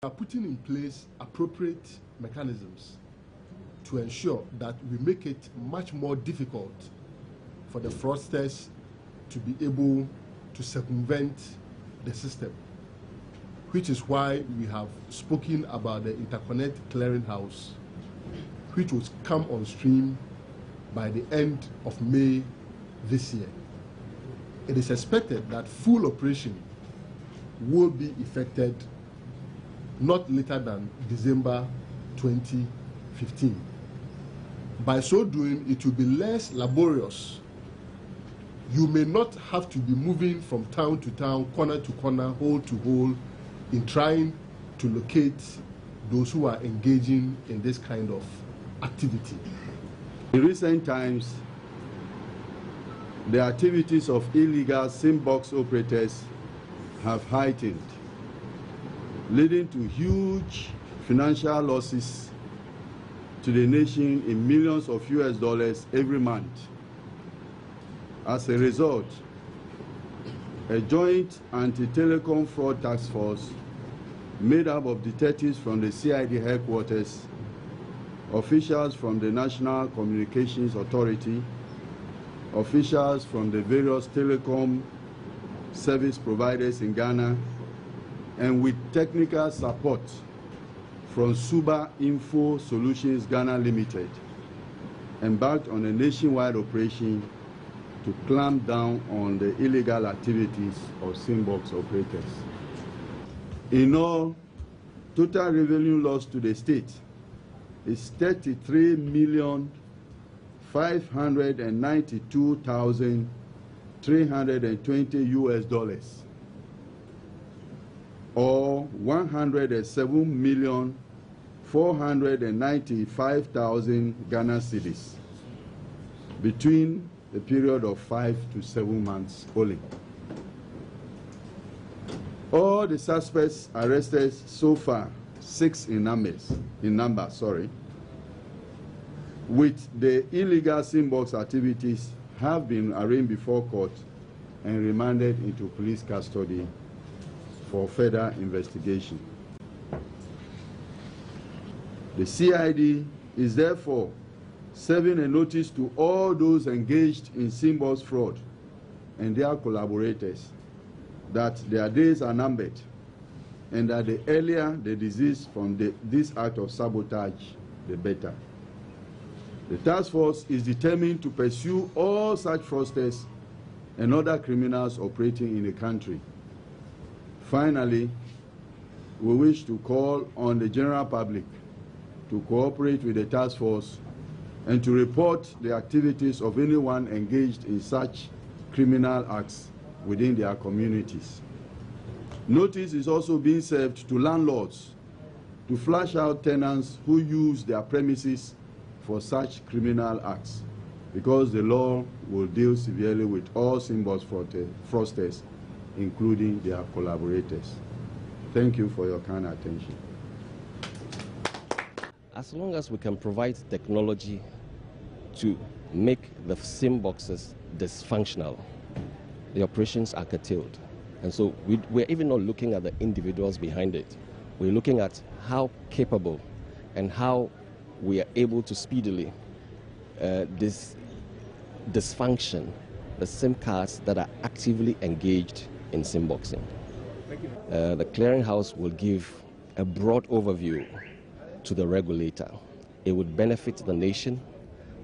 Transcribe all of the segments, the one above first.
are putting in place appropriate mechanisms to ensure that we make it much more difficult for the fraudsters to be able to circumvent the system, which is why we have spoken about the Interconnect Clearinghouse, which will come on stream by the end of May this year. It is expected that full operation will be effected not later than December 2015. By so doing, it will be less laborious. You may not have to be moving from town to town, corner to corner, hole to hole, in trying to locate those who are engaging in this kind of activity. In recent times, the activities of illegal SIM box operators have heightened, leading to huge financial losses to the nation in millions of US dollars every month. As a result, a joint anti-telecom fraud task force made up of detectives from the CID headquarters, officials from the National Communications Authority, officials from the various telecom service providers in Ghana, and with technical support from Suba Info Solutions Ghana Limited, embarked on a nationwide operation to clamp down on the illegal activities of SIM box operators. In all, total revenue loss to the state is $33,592,320 US, or 107,495,000 Ghana cedis between the period of 5 to 7 months only. All the suspects arrested so far, 6 in number, with the illegal SIM box activities, have been arraigned before court and remanded into police custody for further investigation. The CID is therefore serving a notice to all those engaged in SIM box fraud and their collaborators that their days are numbered, and that the earlier the desist from this act of sabotage, the better. The task force is determined to pursue all such fraudsters and other criminals operating in the country. Finally, we wish to call on the general public to cooperate with the task force and to report the activities of anyone engaged in such criminal acts within their communities. Notice is also being served to landlords to flush out tenants who use their premises for such criminal acts, because the law will deal severely with all SIM box fraudsters, including their collaborators. Thank you for your kind attention. As long as we can provide technology to make the SIM boxes dysfunctional, the operations are curtailed. And so we're even not looking at the individuals behind it. We're looking at how capable and how we are able to speedily dysfunction the SIM cards that are actively engaged in SIM boxing. The clearinghouse will give a broad overview to the regulator. It would benefit the nation.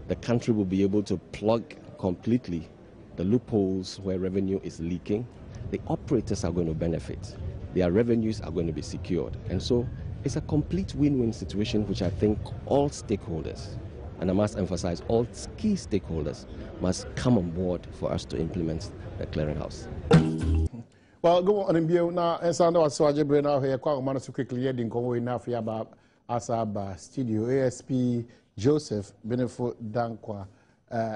The country will be able to plug completely the loopholes where revenue is leaking. The operators are going to benefit. Their revenues are going to be secured. And so it's a complete win-win situation, which I think all stakeholders, and I must emphasize all key stakeholders, must come on board for us to implement the clearinghouse. Well, go on and be now. And so now, so I just bring out here quite a man so quickly. Didn't come enough here about Asaba Studio ASP Joseph Benefo Dankwa.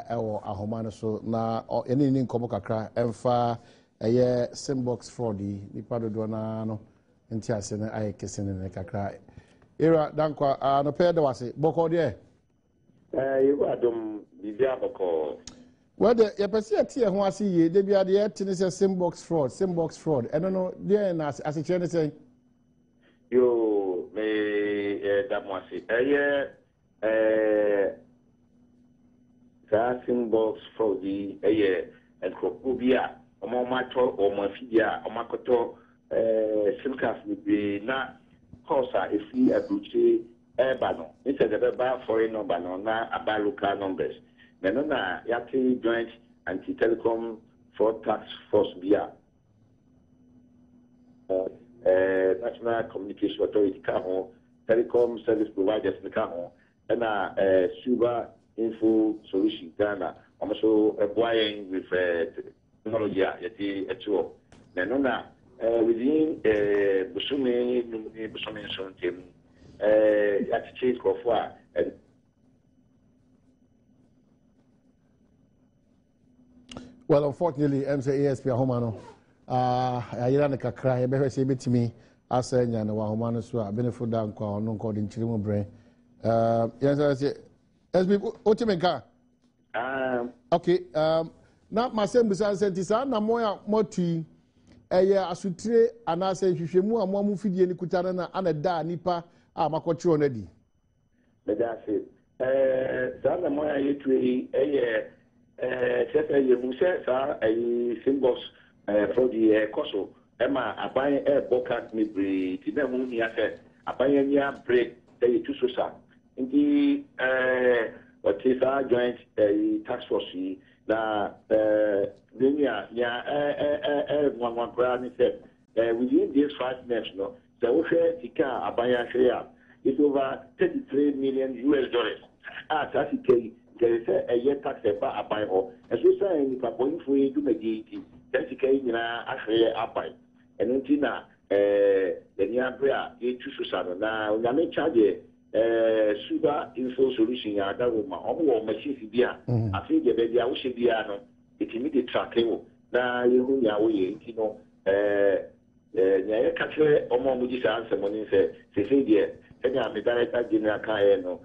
Ewo ahomano so na eni ni nkomo kakra emfa eye SIM box fraud ni padodo na no enti ase na aye kese ne kakra era Dankwa no pede wase boko de you Adom bibia boko wede ye pese atie ho ase ye de bia de tene se SIM box fraud eno no de na ase kire ne say Yo, me that was it. That symbols for the and Crocobia, Omomato, or Mafia, Omakoto, Simcas would be not Cosa if we approach Bano. Instead of a foreign number, na about local numbers. Menona Yati Joint Anti Telecom for Tax Force Bia. National Communication Authority Cajon, Telecom Service Providers in Cajon, and Suba Info Solution Ghana. I'm also buying with technology at the actual. Nanona within Busumi Son Tim at Chase Crawford and well, unfortunately, I'm saying ASP Homano. Ayana kakra ebe hwese betimi asa nya na wa homa no so a benefit da nkwa ono nkọ de nchiri mu bre yes SB otimenka okay na masem busan sentisa na moya motui eye asutire anase hwehwemu amu fidie ni kutana na anada nipa a makochi onadi medase sana moya yetui eye sefa yehu sa symbols for the Koso, Emma, I buy a bocat me breed, the moon yet, I buy a near break, they too so. In the what is our joint tax force, na linear, one grand said, within these 5 months, no, the Osha Tika, I buy a share, it's over $33 million. That's it. There is a year tax a buy or as we say, if I'm going for you to make it. That's actually up by and until now, the near prayer, you choose now. We may charge Suba Info Solution, that woman, or machine beer. I think the baby, I wish it be it immediate tracking. Now, you know, catcher or more Mujis answer money say, dear, and I'm a director general Kayano.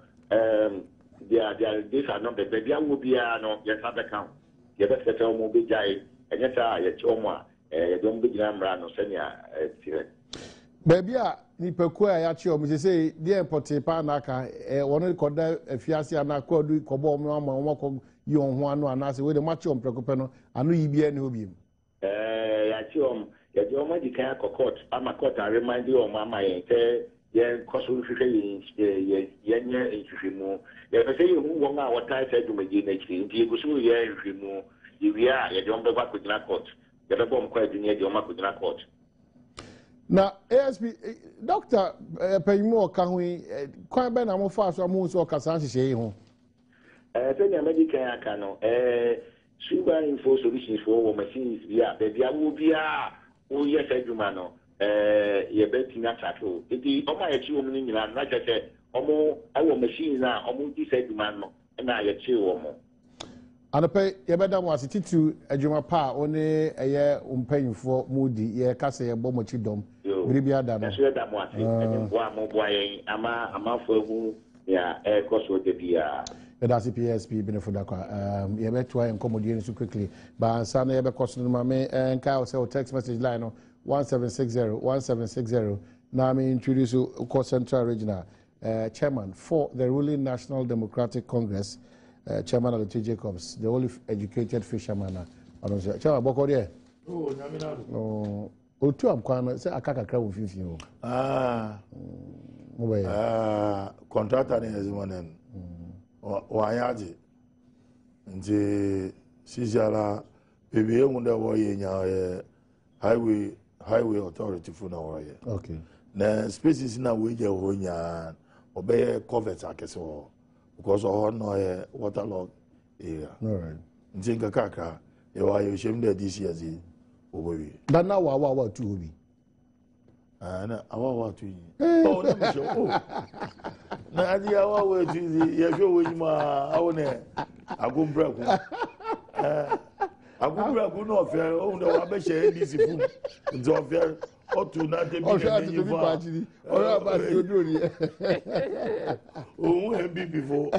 These are not the baby, I will be no, yes, have account. You better settle more big guy. Yes, I choma. Don't be Ramran or Senya. Baby, Nipakua, Yacho, Mrs. Say, dear Pote Panaka, one of the Fiasi and Akodu, Kobo, Mama, you on one, and I say, with a match on Precopeno, I know you be any of him. Yachom, Yajoma, the Kaya Court, Amakota, I remind you of Mamma, yeah, Cosul, Yenya, and Shimu. If I say you won't know what I said to me, you go through here, Shimu. You don't go back with that court. You don't go quite near your mark with that court. Now, ASP, Doctor Paymo, can we quite ben a more fast or moves or Cassanci say home? Then American cano, Suba Info Solutions for machines, yeah, the Diabubia, oh, yes, Edumano, you're betting at tackle. It is all my achievement, and like I said, almost our machines are almost this Edumano, and I achieve almost. And pay your better was it to a Juma Pa only a year paying for Moody, ye Cassa, Bomochidom, Bribia Dana. That's what I'm watching. And one more boy, I'm for who, yeah, air cost would be a. That's the PSP benefit. You better try and accommodate so quickly. But Sunday, ever costing my and Kyle sell text message line 1760. Now I introduce you Central Regional Chairman for the ruling National Democratic Congress. Chairman of the T. Jacobs, the only educated fisherman. Chairman, Boko there. Oh, Naminado. Oh, two am kwana say akaka kra wo fifin o. Contractor ni ezimanen. Wanyaji. Nti sijala bebe ehunda wo ye nya highway authority for na wo ye. Okay. Na spaces na we je ho nya obey covert akese wo. Because all no waterlogged area. All right. Ntinga kaka you are shame there this year obowi. But now wa two obi. Na awa two. Oh, let me show. Oh. Na adi awa we two ye show we ma awone agumbra ku. Agumbra ku no fe o na wa be share this food. Nzo fe o tu na de bi ni fa. Ora ba ti odo ni. Oh, we before.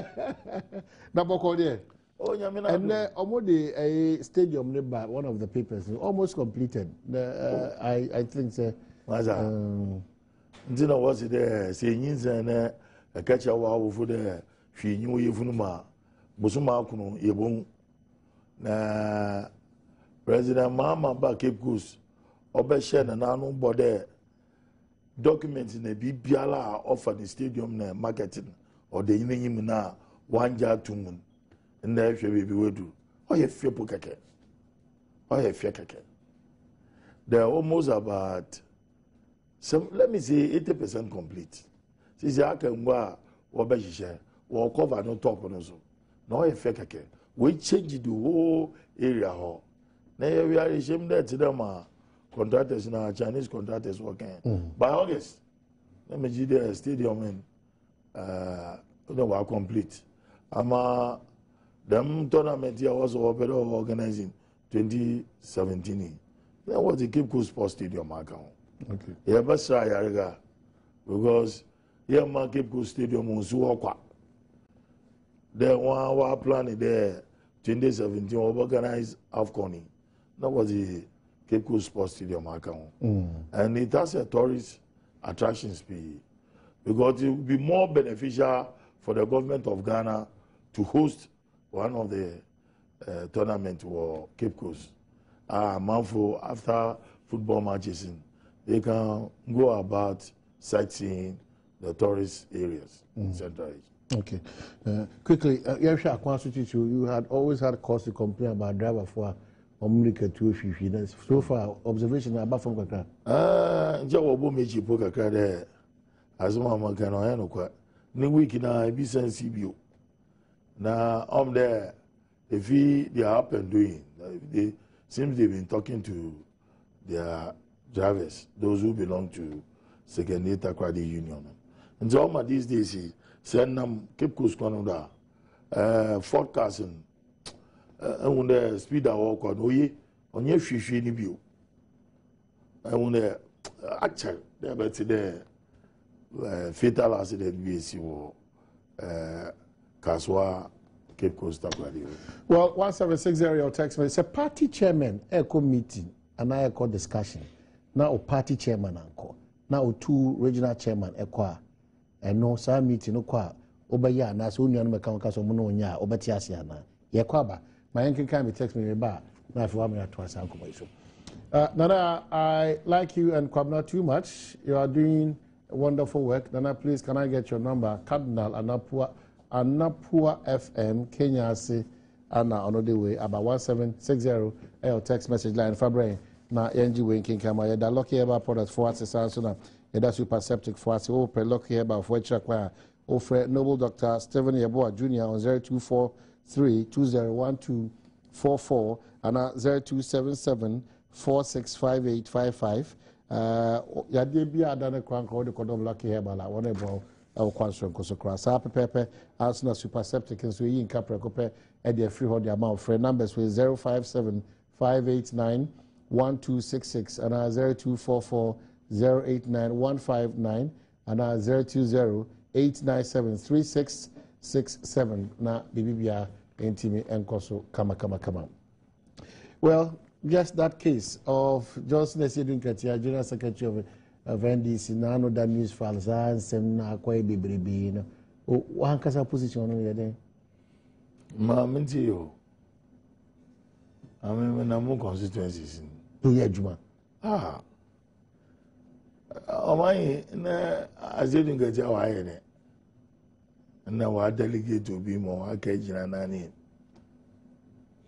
Na boko there. Oh, Yamina. And almost a stadium nearby, one of the papers, almost completed. I think so. nti na wɔsi dɛ sɛ nyinsɛn na ɛkɛkyɛ wɔ awofo dɛ hwee nyi wo yɛfunu ma bosoma akono yɛbɔn na President Mahama ba Cape Coast ɔbɛhyɛ na n'ano bɔ dɛ document na biribiara a ɔfa ne stadium na marketing ɔde yina yim na wanja atum na ɛhwɛ baabi wadu ɔyɛ fie po kɛkɛ ɔyɛ fie kɛkɛ. They're almost about let me say 80% complete. Since I can go share or cover no top on us. No effect. We change the whole area. Now we are ashamed that them contractors now, Chinese contractors working. By August, let me see the stadium in were complete. Them tournament here was organizing 2017. That was the Cape Coast Sports Stadium account. Okay. Yeah, but try because yeah, my Cape Coast Stadium was so there one planning there 2017 organized AFCON. That was the Cape Coast Sports Stadium account. And it has a tourist attraction speed because it will be more beneficial for the government of Ghana to host one of the tournament for Cape Coast. Manfo after football matches, they can go about sightseeing the tourist areas in Central Asia. Okay. Quickly, you had always had cause to complain about driver for Omrika 250. So far, observation about from Kakra. Jawobo mechi po kakra de azuma makano ya no kwa. Ni week na be sensibio. Na there if they are up and doing they seems they've been talking to their drivers, those who belong to Second Credit Union. And so these days, send them Cape Coast Canada, forecasting, and when the speed I walk on your fish in the view. And when the actual, they're better there, fatal accident, BSC, Kaswa. Cape Coast. Well, 1760 or text me. It's a party chairman echo meeting and I echo discussion. Now party chairman anko. Now two regional chairman echo. And no some meeting no kwa. Obaya na so nyan meka so mo no nya obeti ase na. Ye kwa ba. My yankin can be text me ba. Na if wa me atwa anko boy so. Nana, I like you and Kwabna too much. You are doing wonderful work. Nana, please can I get your number? Cardinal Anapua FM, Kenya, say, Anna, on the way, about 1760, your text message line, Fabre, na NG Winking Kama, Yada Lucky about product for us, Sansona, Yada Super Septic for us, Ope Lucky about for Chakwa, Ofre Noble Doctor Stephen Yaboa Jr. on 0243 201244 and 0277 465855. Yadebia Adana Kranko, the Kodom Lucky Hebala, one about. Our question Kosokra. Sapa Pepe, Arsenal Super Septic, and so in Capra Cope, at the free hold the amount for numbers with 057 589 1266 and 0244 089 159 and 020 897 3667. Na Bibia Intimi and Koso Kama. Well, just that case of Johnson Esidun Katia, General Secretary of NDC, nano that news files and seminar quite be one casa position on the Mamma, I mean, when I'm more constituencies. Juma. Oh, my, I didn't get your eye in it. And now I delegate to be more occasion and I need.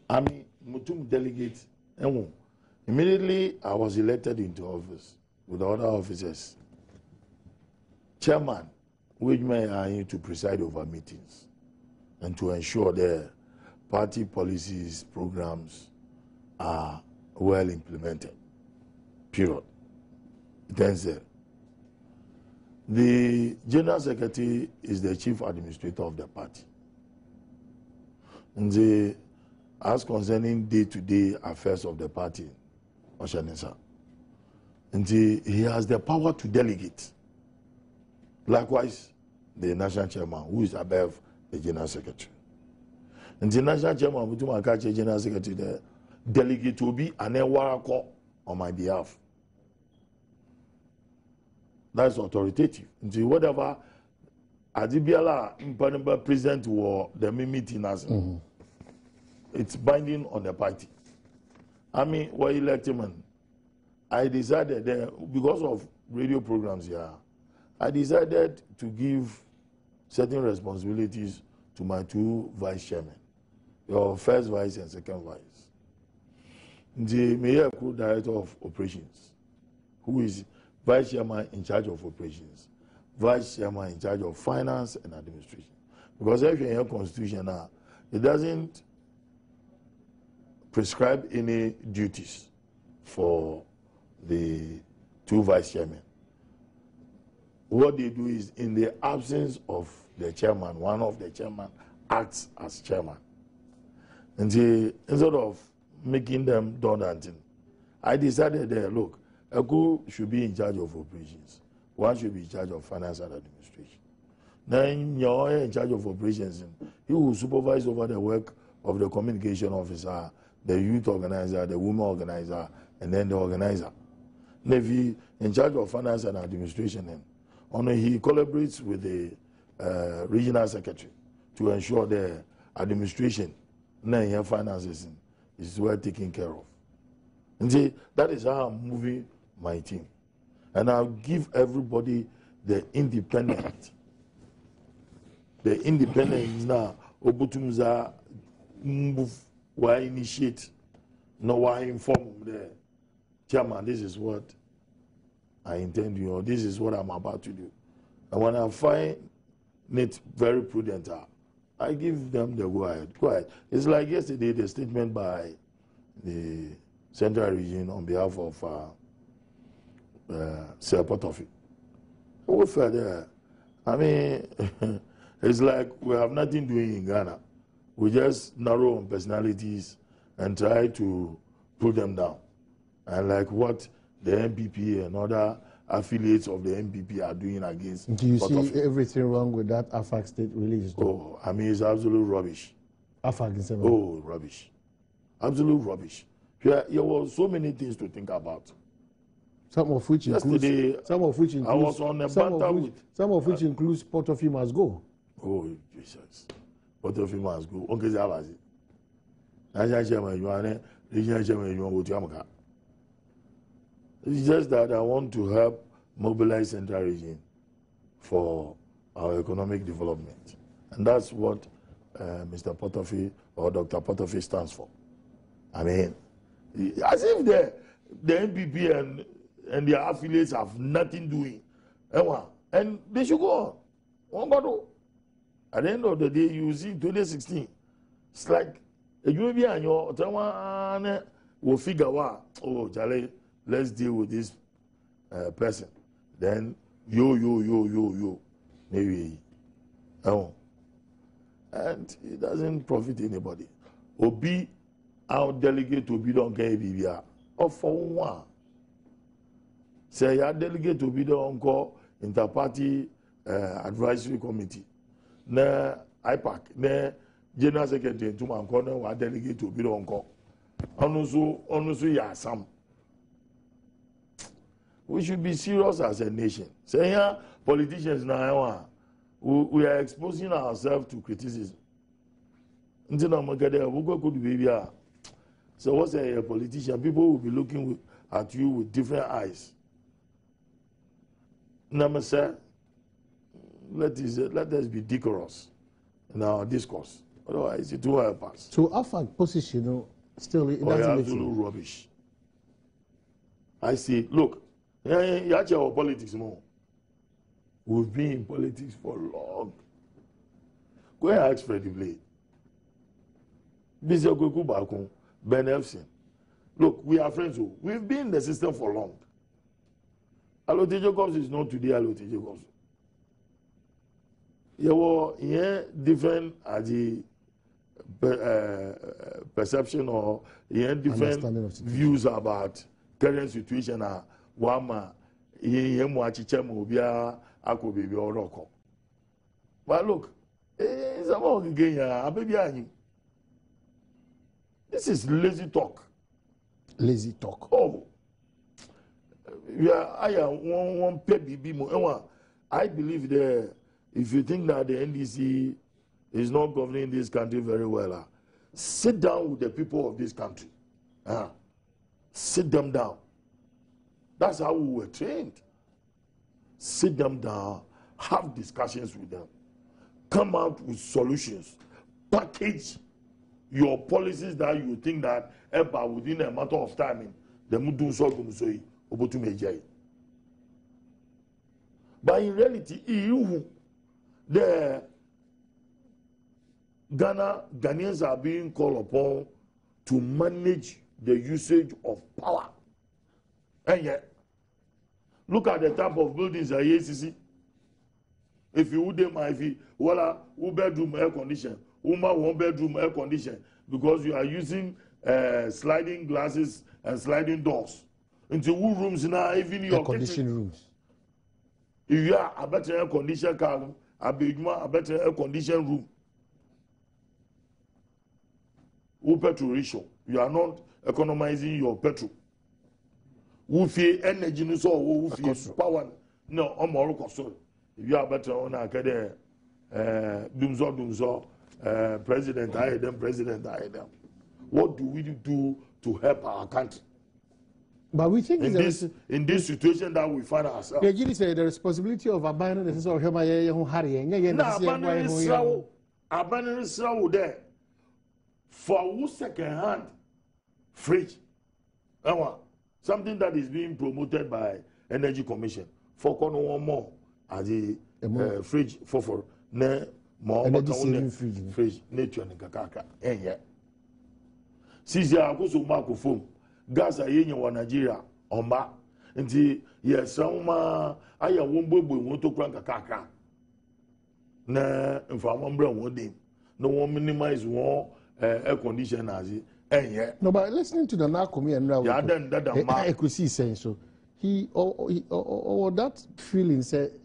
I mean, Mutum delegate. Immediately, I was elected into office with other officers. Chairman, which may I need to preside over meetings and to ensure the party policies, programs are well implemented. Period. Then said, the General Secretary is the Chief Administrator of the party. And as concerning day-to-day affairs of the party, Oshanesa, and he has the power to delegate. Likewise, the National Chairman, who is above the General Secretary. And the National Chairman, which my General Secretary, the delegate will be an Ewarako on my behalf. That's authoritative. Until whatever Adibiala Impanaba present or the meeting as it's binding on the party. I mean, what elected man, I decided because of radio programs here, I decided to give certain responsibilities to my two vice chairmen, your first vice and second vice. The mayor director of operations, who is vice chairman in charge of operations, vice chairman in charge of finance and administration. Because if you're in your constitution now, it doesn't prescribe any duties for the two vice chairmen. What they do is, in the absence of the chairman, one of the chairman acts as chairman. And instead of making them do that thing, I decided that, look, Eku should be in charge of operations. One should be in charge of finance and administration. Then you're in charge of operations. He will supervise over the work of the communication officer, the youth organizer, the women organizer, and then the organizer. And if he in charge of finance and administration, then he collaborates with the regional secretary to ensure the administration and finances is well taken care of. And see, that is how I'm moving my team. And I'll give everybody the independent. The independence now, Obutumza move, why initiate, no why inform the chairman, this is what I intend to do, or this is what I'm about to do. And when I find it very prudent, I give them the go ahead. Go ahead. It's like yesterday, the statement by the Central Region on behalf of Sir Potofi. We felt there. I mean, it's like we have nothing doing in Ghana. We just narrow on personalities and try to put them down. And like what the MPP and other affiliates of the MPP are doing against. Do you see everything wrong with that AFAC state release? Oh, I mean, it's absolute rubbish. AFAC is oh, rubbish. Absolute rubbish. There were so many things to think about. Some of which includes I was on a banter with. Some of which includes Potofi must go. Oh, Jesus. Potofi must go. Okay, Zabazi. National Chairman, you are regional chairman, you want to. It's just that I want to help mobilize Central Region for our economic development. And that's what Mr. Potofi or Dr. Potofi stands for. I mean, as if the MPP and their affiliates have nothing doing. And they should go on. At the end of the day, you see 2016, it's like you be on your will figure out, oh, Charlie, let's deal with this person. Then yo, maybe. And it doesn't profit anybody. Obi, our delegate Obi don't get BBR. Or for one. Say your delegate Obi don't call inter-party advisory committee. Na IPAC, na general secretary to my corner, wa delegate Obi don't call. Onusu ya some. We should be serious as a nation. Say here, politicians now, we are exposing ourselves to criticism. So what's a politician? People will be looking at you with different eyes. Number seven, let us be decorous in our discourse. Otherwise, it will help us. So AFAC position still it doesn't absolute rubbish. I see. Look, you actually politics more. We've been in politics for long. Go and ask Freddie Blade. Bishop Kweku Bakun, Ben Elfson. Look, we are friends. We've been in the system for long. Alote Jacobs is not today Alote Jacobs. You were different as the perception or different views about current situation. Wama yemu achichemu bia ako baby oroko. But look, it's about again. This is lazy talk. Lazy talk. Oh, one baby more. I believe that if you think that the NDC is not governing this country very well, sit down with the people of this country. Sit them down. That's how we were trained. Sit them down, have discussions with them, come out with solutions, package your policies that you think that within a matter of time, the mudu so obotu mejai. But in reality, the Ghanaians are being called upon to manage the usage of power. And yet, look at the type of buildings at ACC. If you would if you bedroom air condition, one bedroom air condition, because you are using sliding glasses and sliding doors. Into rooms now, even your conditioned rooms. If you are a better air conditioned car, a better air conditioned room. Petrol ratio. You are not economizing your petrol. Who feel energy no so who feel power no more cost. If you are better on akade dumzo president Adom. What do we do to help our country? But we think in this situation that we find ourselves. The say the responsibility of abandoning the of abandoning Israel there for who second hand fridge. Something that is being promoted by Energy Commission. For one more as the fridge for ne more energy saving fridge nature and kakaka. Since you are going to mark phone, gas are in Nigeria on back. Until yes, some I won't be able to crank a kaka. Na if I want to one day, no one minimize one air condition as it. No, but listening to the Nakomi and Raul, I could see saying so. He or that feeling said,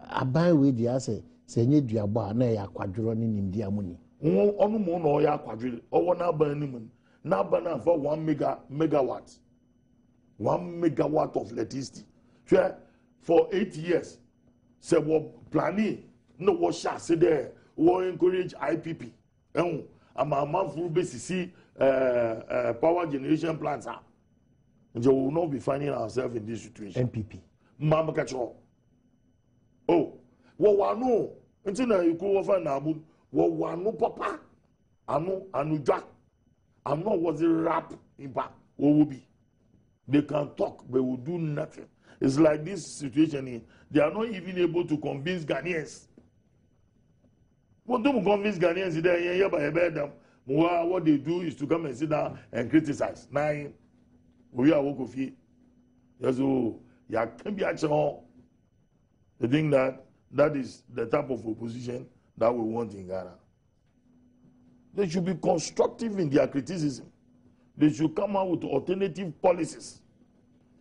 I buy with the asset, say, need your bar, nay, a quadron in India money. On moon or ya quadrille, or one burning, now burn for 1 megawatt. 1 megawatt of electricity. For 8 years, say, what planning, no what shall say there, or encourage IPP. I'm a month full basis. Power generation plants are. And we will not be finding ourselves in this situation. NPP. Mama catch all. Oh, what no? Until you go over Nabu, what no papa? Anu jack. I'm not was a rap in back. What will be? They can talk, but will do nothing. It's like this situation here. They are not even able to convince Ghanaians. What do you convince Ghanaians? They are by them. What they do is to come and sit down and criticize. Now, we are working for you. So, you can be actually. I think that is the type of opposition that we want in Ghana. They should be constructive in their criticism. They should come out with alternative policies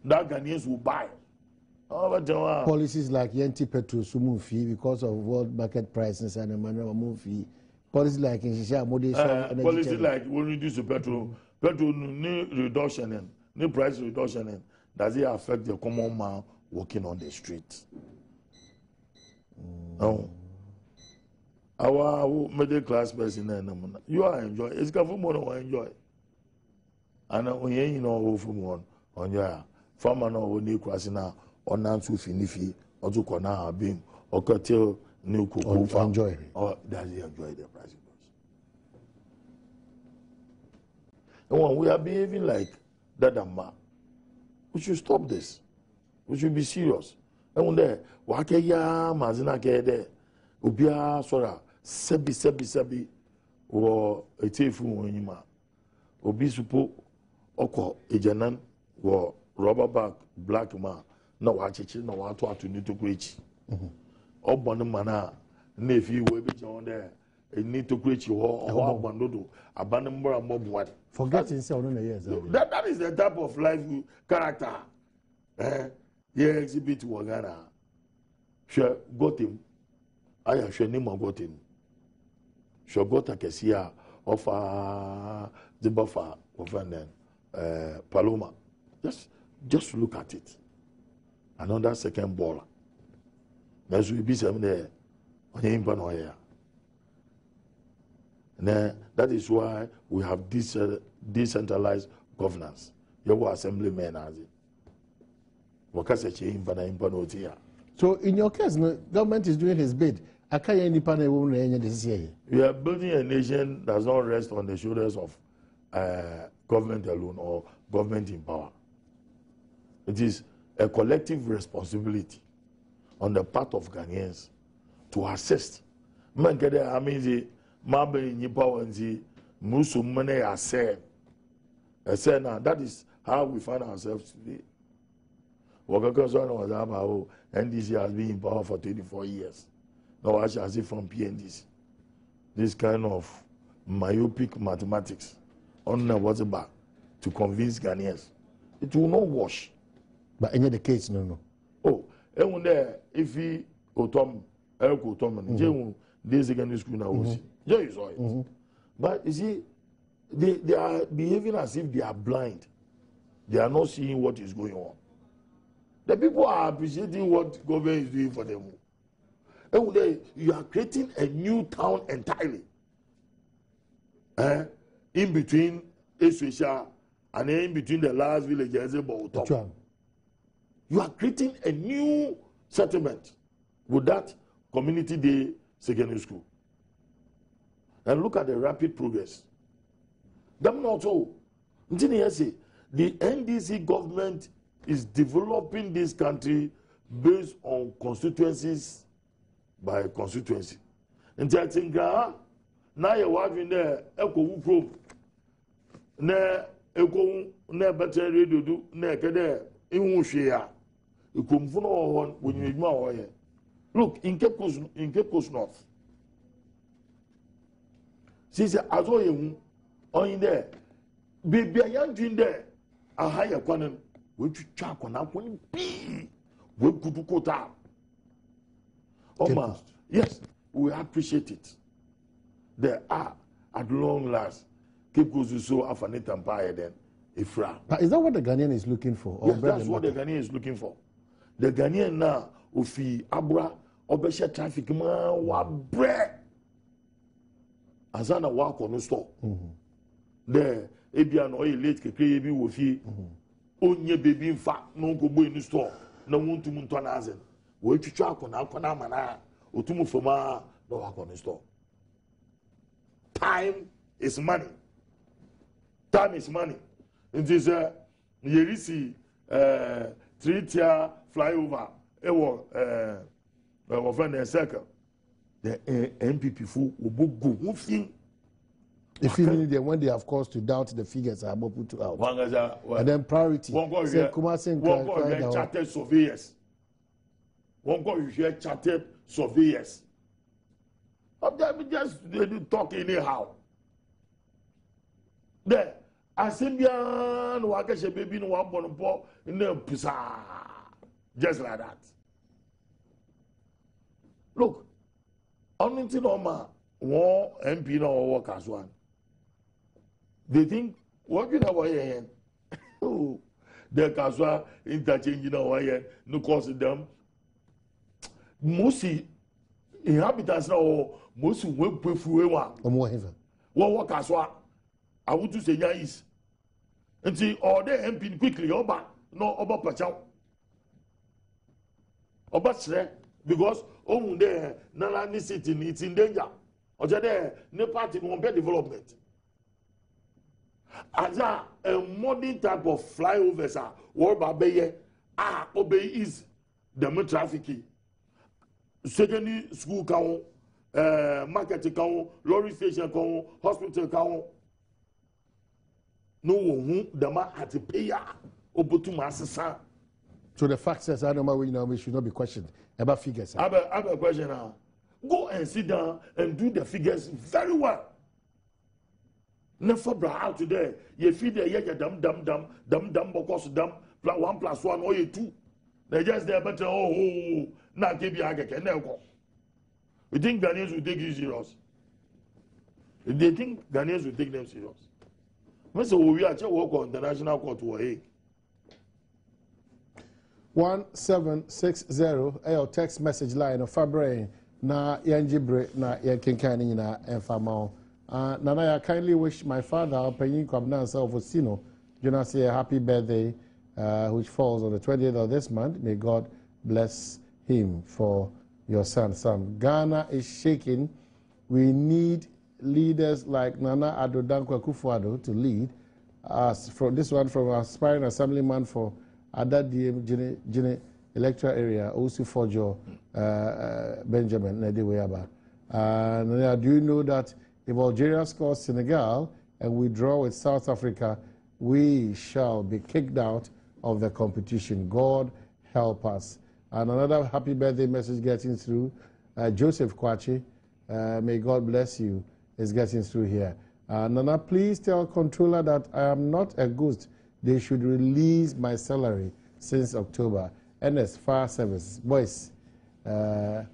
that Ghanaians will buy. Policies like Yenti Petrol Sumu fee because of world market prices and a manual fee. Policies like in Shisha Mode. Policies like we reduce the petrol new reduction and new price reduction and does it affect the common man walking on the street? No. Our middle class person, you are enjoying. It's got for more enjoy. And when you know for more on your farmer no when crossing now on to finifi or to corner beam or curtail new cook enjoy or does he enjoy the price? And when we are behaving like that, we should stop this. We should be serious. And when there, Wakeya Mazina Kede, Ubia Sora, Sebi, or a tefu wenima, Obi Supo, Oko, Ejanan, or rubber bag, black man, no watch, no one to need to preach. Obonamana, Nephew, we be on there. Need to preach you or abandon more and more what. Forgetting several years. That is the type of life character. Yeah, exhibit to Ghana. Sure, got him. I am sure name got him. Sure, got a Cassia of the buffer of Paloma. Just look at it. another second baller. That's will be some there on the and that is why we have this decentralized governance. You assemblymen as it. So in your case, no, government is doing his bid. We are building a nation that does not rest on the shoulders of government alone or government in power. It is a collective responsibility on the part of Ghanaians to assist. Man, I mean, that is how we find ourselves today. NDC has been in power for 24 years. Now I shall see from PNDC. This kind of myopic mathematics on what's about to convince Ghanaians. It will not wash. But in the case, no. Oh, and there, if he Otom, Eric Otom, this secondary school now, you saw it. But you see, they are behaving as if they are blind. They are not seeing what is going on. The people are appreciating what government is doing for them. And you are creating a new town entirely. In between Eswisha and in between the last village, you are creating a new settlement with that community day secondary school. And look at the rapid progress. Them not so. The NDC government is developing this country based on constituencies by constituency. And I think now you're watching there, Echo Pro, Echo, better radio do, Nekade, in Shea. You come from one when you ignore. Look, in Cape Coast North. She said, I saw you on there. Baby, I am doing there. A higher quantum. Which chuck on up when be we could go down. Oh, yes, we appreciate it. There are, at long last, Cape Coast is so affinite empire then, Ifra. But is that what the Ghanaian is looking for? Yes, that's what the Ghanaian is looking for. The Ghanaian now, Ufi Abra, Obesha traffic man, wa bread. Azana walk on the store. There, Ebian oil late, Kekrebi Wofi. Onye baby in fact no go boy in the store no want to muntanazen we twitwa akona mana otumu foma no work on the store. Time is money. Time is money. It is yerisi 3-tier flyover our friend in circle the MPP full obogo wufin. If you need them when they have cause to doubt the figures are put to out. And then priority. One go here chartered surveyors. One go here chartered surveyors. Just they do talk anyhow. There, Asimbian Wakasha baby no one born in the pisa. Just like that. Look, only thing on my one MP no work as one. They think what you know why oh the Kaswa interchanging away no cost them. Most inhabitants now most web prefer one. What work Kaswa? I want to say yes. And see all the MP quickly oba no oba pachao. Oba sre because there Nalani city it's in danger. Or there no party no development. As a modern type of flyovers are what Babeye obey is the trafficking. Secondary school count, market count, lorry station count, hospital count. No one the man had to pay to master. So the fact says I don't know we should not be questioned about figures. I have a question now. Go and sit down and do the figures very well. Never brought out today. You feed the dum because dum 1 + 1 or 2. They just there better now give you a can go. You think Ghanaians will take you serious? They think Ghanaians will take them serious. Mr. We are work on the National Court to Hague. 1760 your text message line of Fabrain na yanjibre na yankinkani nyina enfama. Nana, I kindly wish my father, Penyin Kwabnansa of Osino, Jonas, a happy birthday, which falls on the 20th of this month. May God bless him for your son. Ghana is shaking. We need leaders like Nana Addo Dankwa Akufo-Addo to lead us. From this one, from aspiring assemblyman for Adadiem Jine electoral area, also for Joe Benjamin Nediweyaba. Do you know that if Algeria scores Senegal and we draw with South Africa, we shall be kicked out of the competition? God help us. And another happy birthday message getting through. Joseph Kwachi, may God bless you, is getting through here. Nana, please tell controller that I am not a ghost. They should release my salary since October. NS Fire Service. Boys, okay,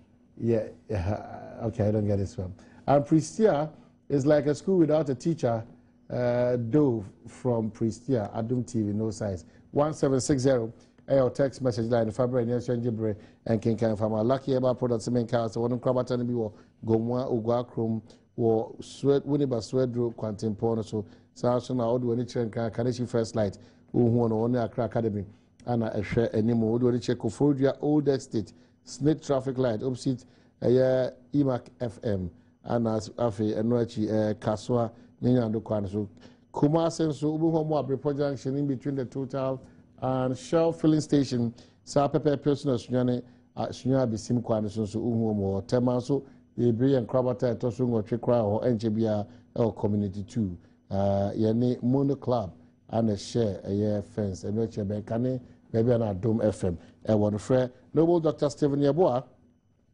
I don't get this one. And Prestia is like a school without a teacher. Dove from Prestia, Adom TV, no size. 1760, our text message line, Fabra, Jibre, and Kinkan Fama. Lucky about products, main cars, one Crabatan, Gomwa, Ugwa Chrome, or Sweat, Winniba Swedro, Quantum Porno, so Samson, I would do any check, Kanishi First Light, who won only Accra Academy, and I share any more, do any check of Fodia, Old Estate, Snake Traffic Light, opposite EMAC FM. And as Afi and Nochi Kaswa Ninyando Kwan. So Kumasi so Ubuhomo Abripo Junction in between the Total and Shell filling station, Sapepe personal Sunyane Sunya Bisim Kwan so Uhumo Temaso, the Brian Krabata Tosungo Chikra or NJBR or Community 2. Yane Mono Club and a share a year fence and Noche Benkane, maybe an Adom FM. And one friend, Noble Dr. Stephen Yaboa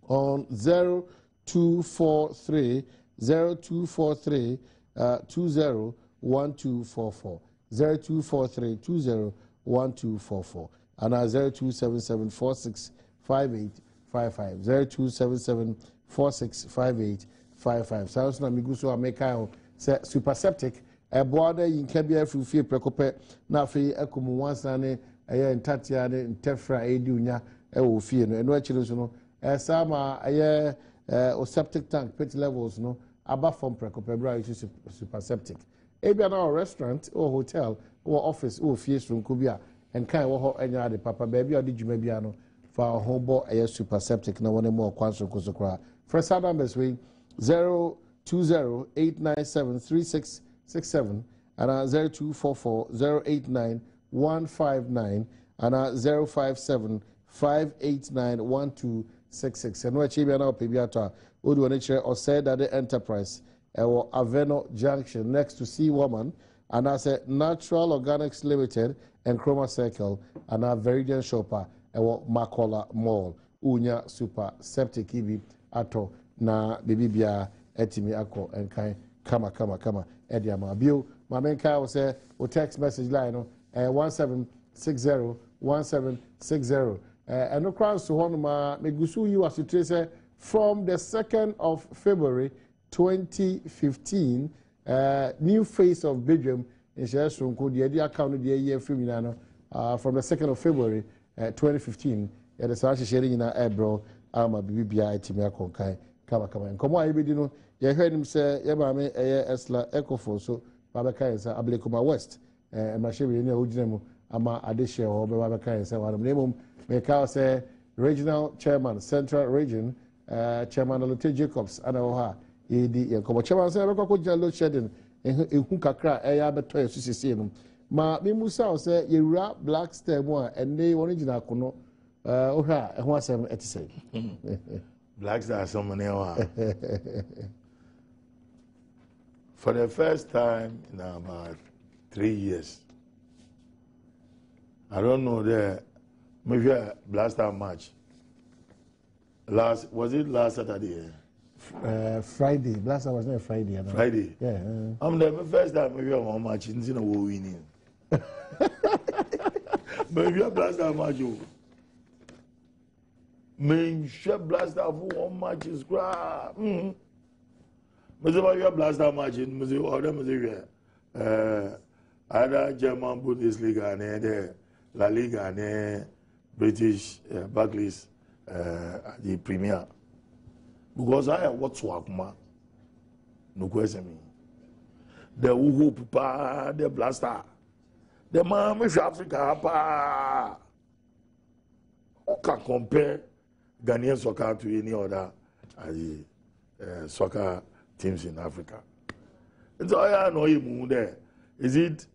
on 0243 0243 201244 0243 201244 and 0277 465855 0277 465855. Sounds na miguso ameka say superseptic e boada yinka bia frufie prekope na afi ekomu wansa ne eye ntatia ne ntefra edi unya e wo fie no eno akire so no sama eye septic tank pit levels no above from prekope bra is super septic ebia na restaurant or hotel or office or fie sunku bia and kan wo ho enya de papa ba bia de djuma bia no fa ho bo super septic na woni mo kwanso kozokra first numbers we 0208973667 and 0244089159 and 0575891266 and what you now Pibiata Udu nature or said that the enterprise or Aveno Junction next to Sea Woman and as a Natural Organics Limited and Chroma Circle and a Veridian Shopper or Makola Mall Unya Super Septic Ibi Ato na Bibia Etimi Ako and Kai Kama Ediama Bill Mamenka will say or text message line 1760 1760 and no crowds to Honoma Megusu you as you trace from the 2nd of February 2015 new face of Badwam in Shesronko the account the year from the 2nd of February 2015 at the Sashi sharing in our Ebro Alma BBI Timia Konkai Kama and come on you heard him say Yabame Esla Ecofo so Babaka is Ablekuma West and Mashibi Ujinemu Ama Adesha or Babaka is one of them Mekao say regional chairman Central Region Chairman Lotte Jacobs Anaoha Edi Yankomo Chairman say Roko Jalo Shedding Ehu Kakra Eya Beto Susi Ma Mimusa say Yura Black Stem one and they original Kono Oha and what's them at say Black Star someone for the first time in about 3 years. I don't know maybe a Blaster match. Was it last Saturday? Friday. Blaster was not Friday. Friday? Yeah. I'm the first time maybe one match in Zina will winning. Maybe a Blaster match. Maybe a Blaster for one match is crap. Maybe a Blaster match in Maybe either German Bundesliga and La Liga and British Barclays the Premier. Because I what's Wakuma, no question. The Uhu Pa, the Blaster, the man with Africa Pa. Who can compare Ghanaian soccer to any other soccer teams in Africa? And so I know you there. Is it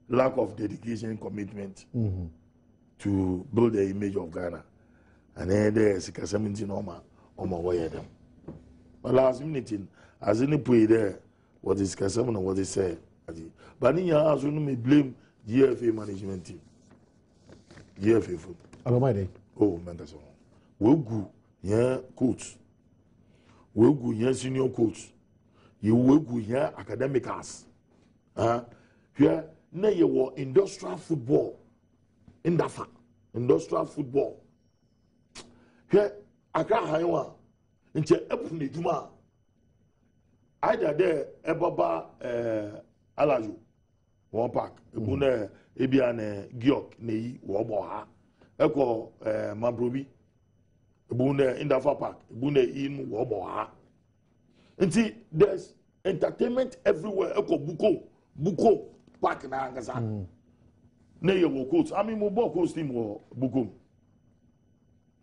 lack of dedication, commitment to build the image of Ghana? And then there's a 17 on my way them. But last minute, as any play there, what is Kasam and what is said. But in your house, you may blame GFA management team. GFA food. Oh, man, that's all. We'll go, yeah, coach. We'll go, yeah, senior coach. You will go, yeah, academic class. Here, now you were industrial football. In that fact, industrial football. Here, Accra Haiwa, into Epuni Juma. Either there, Ebaba Alaju, one park, Ebune, Ebiane, Giok, Nei, Waboha. Eko Mabrobi, Ebune in the park, Ebune in Waboha. And see, there's entertainment everywhere. Eko Buko, Park na Angasa. Neye wo coach. I mean, Mobo coach team wo Bukum.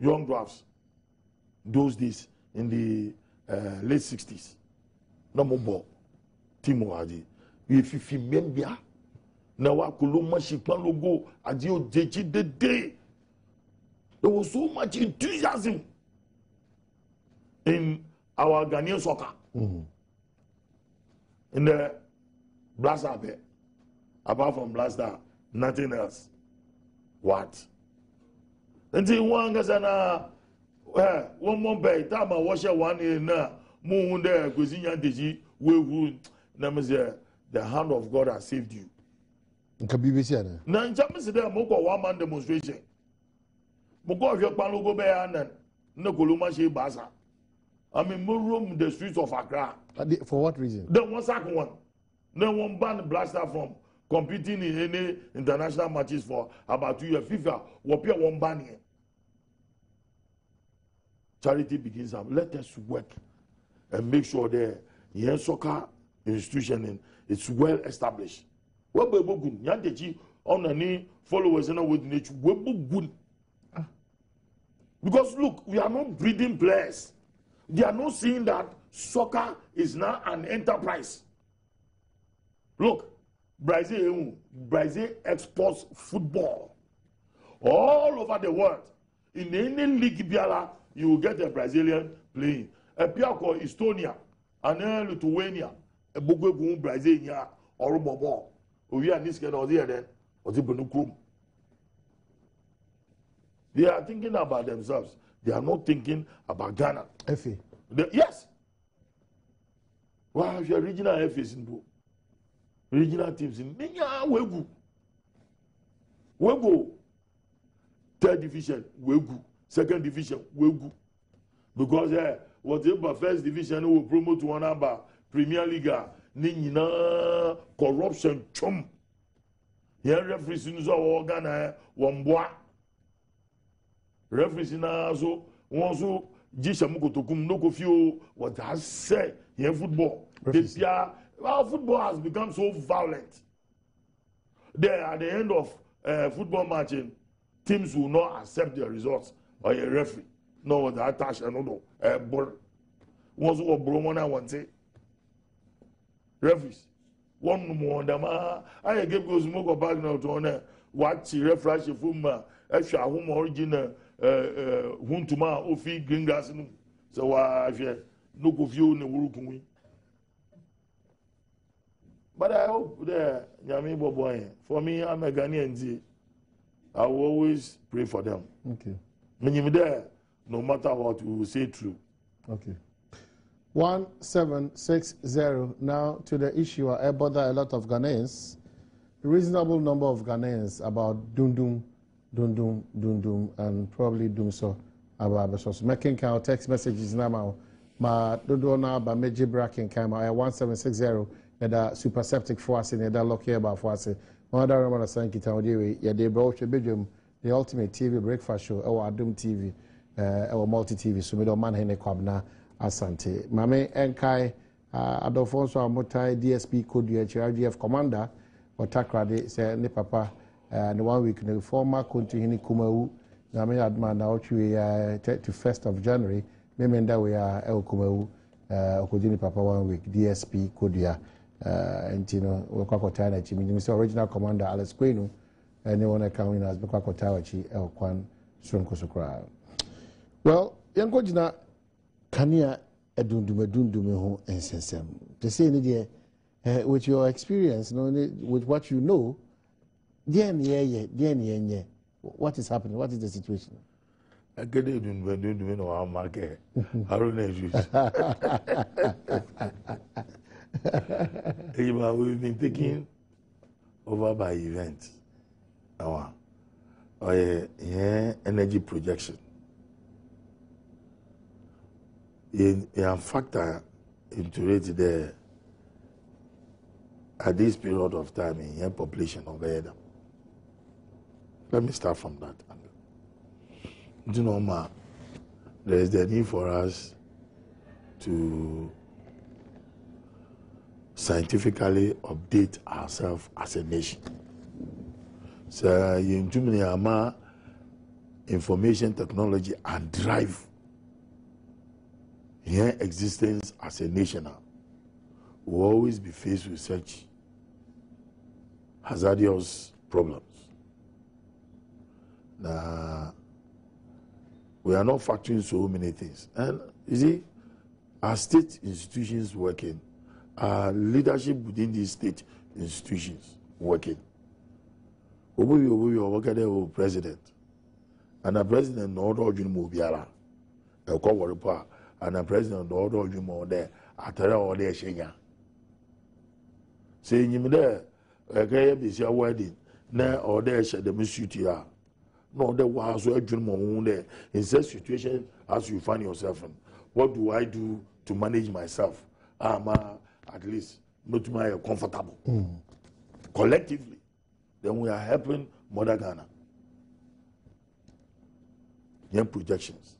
Young drafts. Those days in the late 60s. No Mobo team wo adi. If you membia, na wa kuluma shikman logo adi o jeji de day. There was so much enthusiasm in our Ghanaian soccer. In the Blaster bit. Apart from Blaster, nothing else. What? Until one gets one more bay, time I wash one in moon there, cuisine digi, we would the hand of God has saved you. Now, in Japanese, there are one man demonstration. Moko of your Palogo Bay and no Kolumashi Baza. I mean, roam the streets of Accra. For what reason? Then one second one. No one ban Blaster from competing in any international matches for about 2 years. FIFA will be one ban here. Charity begins up. Let us work and make sure the young soccer institution is well established. What be good? Yantechi on any followers and with nature. What be good? Because look, we are not breeding players. They are not seeing that soccer is now an enterprise. Look, Brazil exports football all over the world. In any league, you will get a Brazilian playing. A player called Estonia, and then Lithuania, a Bogogum Brazil, or Bobo. We are this kind of there, or the Benukum. They are thinking about themselves. They are not thinking about Ghana. FA. Yes. Well, if your regional FAs in regional teams in Wegu. Third division, Wegu. Second division, Wegu. Because whatever first division will promote one number, Premier League, Nina corruption chum. Here referees in the organ, one boy. Referees in also Jishamuko Tokum no kofio what has said here football. Football has become so violent. There at the end of football matching, teams will not accept the results by a referee. No, the attach and no ball. Once we Bromona one say referees. One more I gave goes smoke back now to honor what refresh from extra home original Huntuma Ofi Green Grass. So if you no go view in the world. But I hope that Yami Boboy, for me, I'm a Ghanaian. I will always pray for them. Okay. When you're there, no matter what, we will say true. Okay. 1760 now to the issue. I bother a lot of Ghanaians, a reasonable number of Ghanaians about Dundum, and probably Dumso about so making count text messages now. Ma Dodona ba meji bracken kama 1760 that super septic for us in that lock here about for us. Mother Roman Sankita, yeah, they brought a bedroom the ultimate TV breakfast show ɛwɔ Adom TV ɛwɔ multi TV so me do man hene kwabna asante mame enkai adofo nso amotai DSP Kodua HRDF commander otakrade say ne papa the 1 week the former Kontihini Kumawu na me adma na otwe 31st of January me menda we are el Kumawu okojini papa 1 week DSP Kodua entino we kwakota na chimi ni original commander Alex Kwenu anyone account as kwakota wachi el kwan sonko sokra. Well yanko jina kania edundume ho ensensem to say ni there with your experience with what you know what is happening? What is the situation? I get it in our market. I don't know. We've been taken over by events. Energy projection. In factor into it there at this period of time in population of Adom. Let me start from that angle. You know, there is the need for us to scientifically update ourselves as a nation. So, in too many information technology and drive here existence as a nation will always be faced with such hazardous problems. Now, we are not factoring so many things. And you see, our state institutions working, our leadership within these state institutions working. We are working with president. And the president no order you move biara. And the president no order you move there. Atara order shenya. Say you there, okay, be your wedding. Na order share the suit here. No, there was a dream there. In such situation as you find yourself in, what do I do to manage myself? At least not my comfortable. Collectively, then we are helping Mother Ghana. Young projections.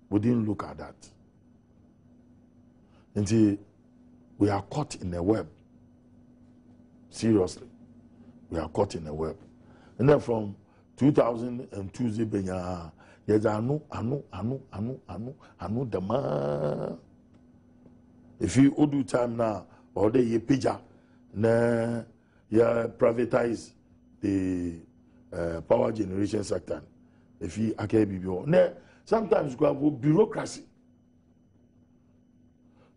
We didn't look at that. Until we are caught in a web. Seriously, we are caught in a web. And then from 2002, there's anu demand. If you do time now, or they ye pija, na ya privatize the power generation sector. If you okay, sometimes you have bureaucracy.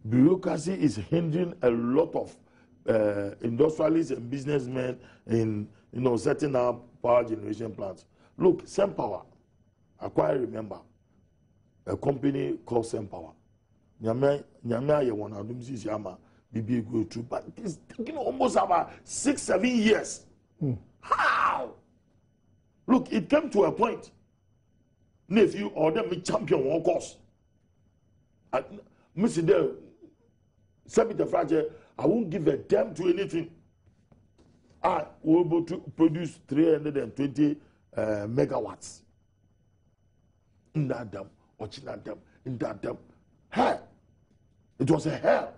Bureaucracy is hindering a lot of industrialists and businessmen in setting up power generation plants. Look, SemPower, I quite remember a company called SemPower. Nyame ye one Adom sisi ama bibi go through, but it's taking almost about 6-7 years. How? Look, it came to a point. If you order me champion one course, Mr. There, Sabita Fragile, I won't give a damn to anything. I will be able to produce 320 megawatts. In that dam, watching that dam, in that dam. Hell. It was a hell.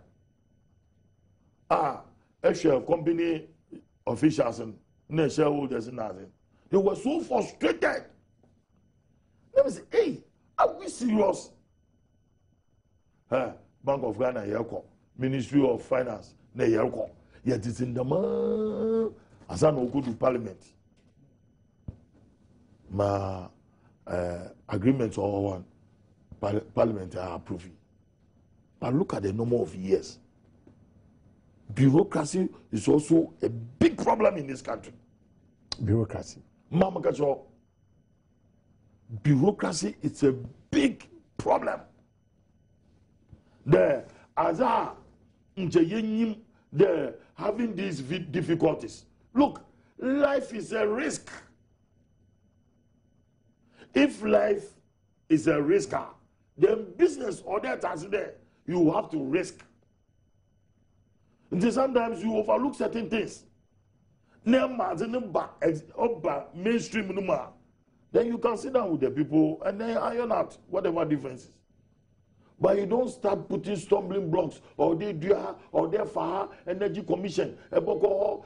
Actually, company officials and shareholders and nothing. They were so frustrated. They would say, hey, are we serious? Bank of Ghana, Ministry of Finance, yet it's in the man as I go to Parliament. My agreements all one Parliament are approving. But look at the number of years. Bureaucracy is also a big problem in this country. Bureaucracy. Mama Kacho. Bureaucracy is a big problem. They're having these difficulties. Look, life is a risk. If life is a risker, then business or that as there, you have to risk. And sometimes you overlook certain things. mainstream no, then you can sit down with the people and then iron out whatever differences. But you don't start putting stumbling blocks or they do or their Faha Energy Commission, Eboko,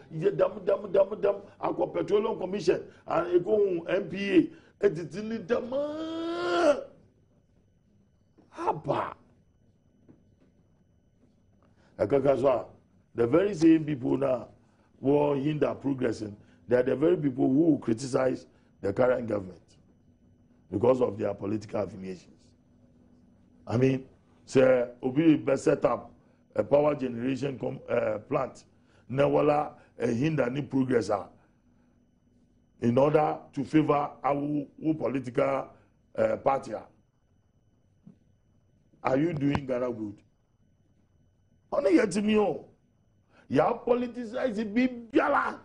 Aqua Petroleum Commission, and a go MPA, editing them. Haba. The very same people now who hinder progressing, they are the very people who criticize the current government because of their political affiliations. I mean, say, Obi best set up a power generation plant, Nawala hinder any progress in order to favor our political party. Are you doing Ghana good? Only yet to me, you politicize it, be biala.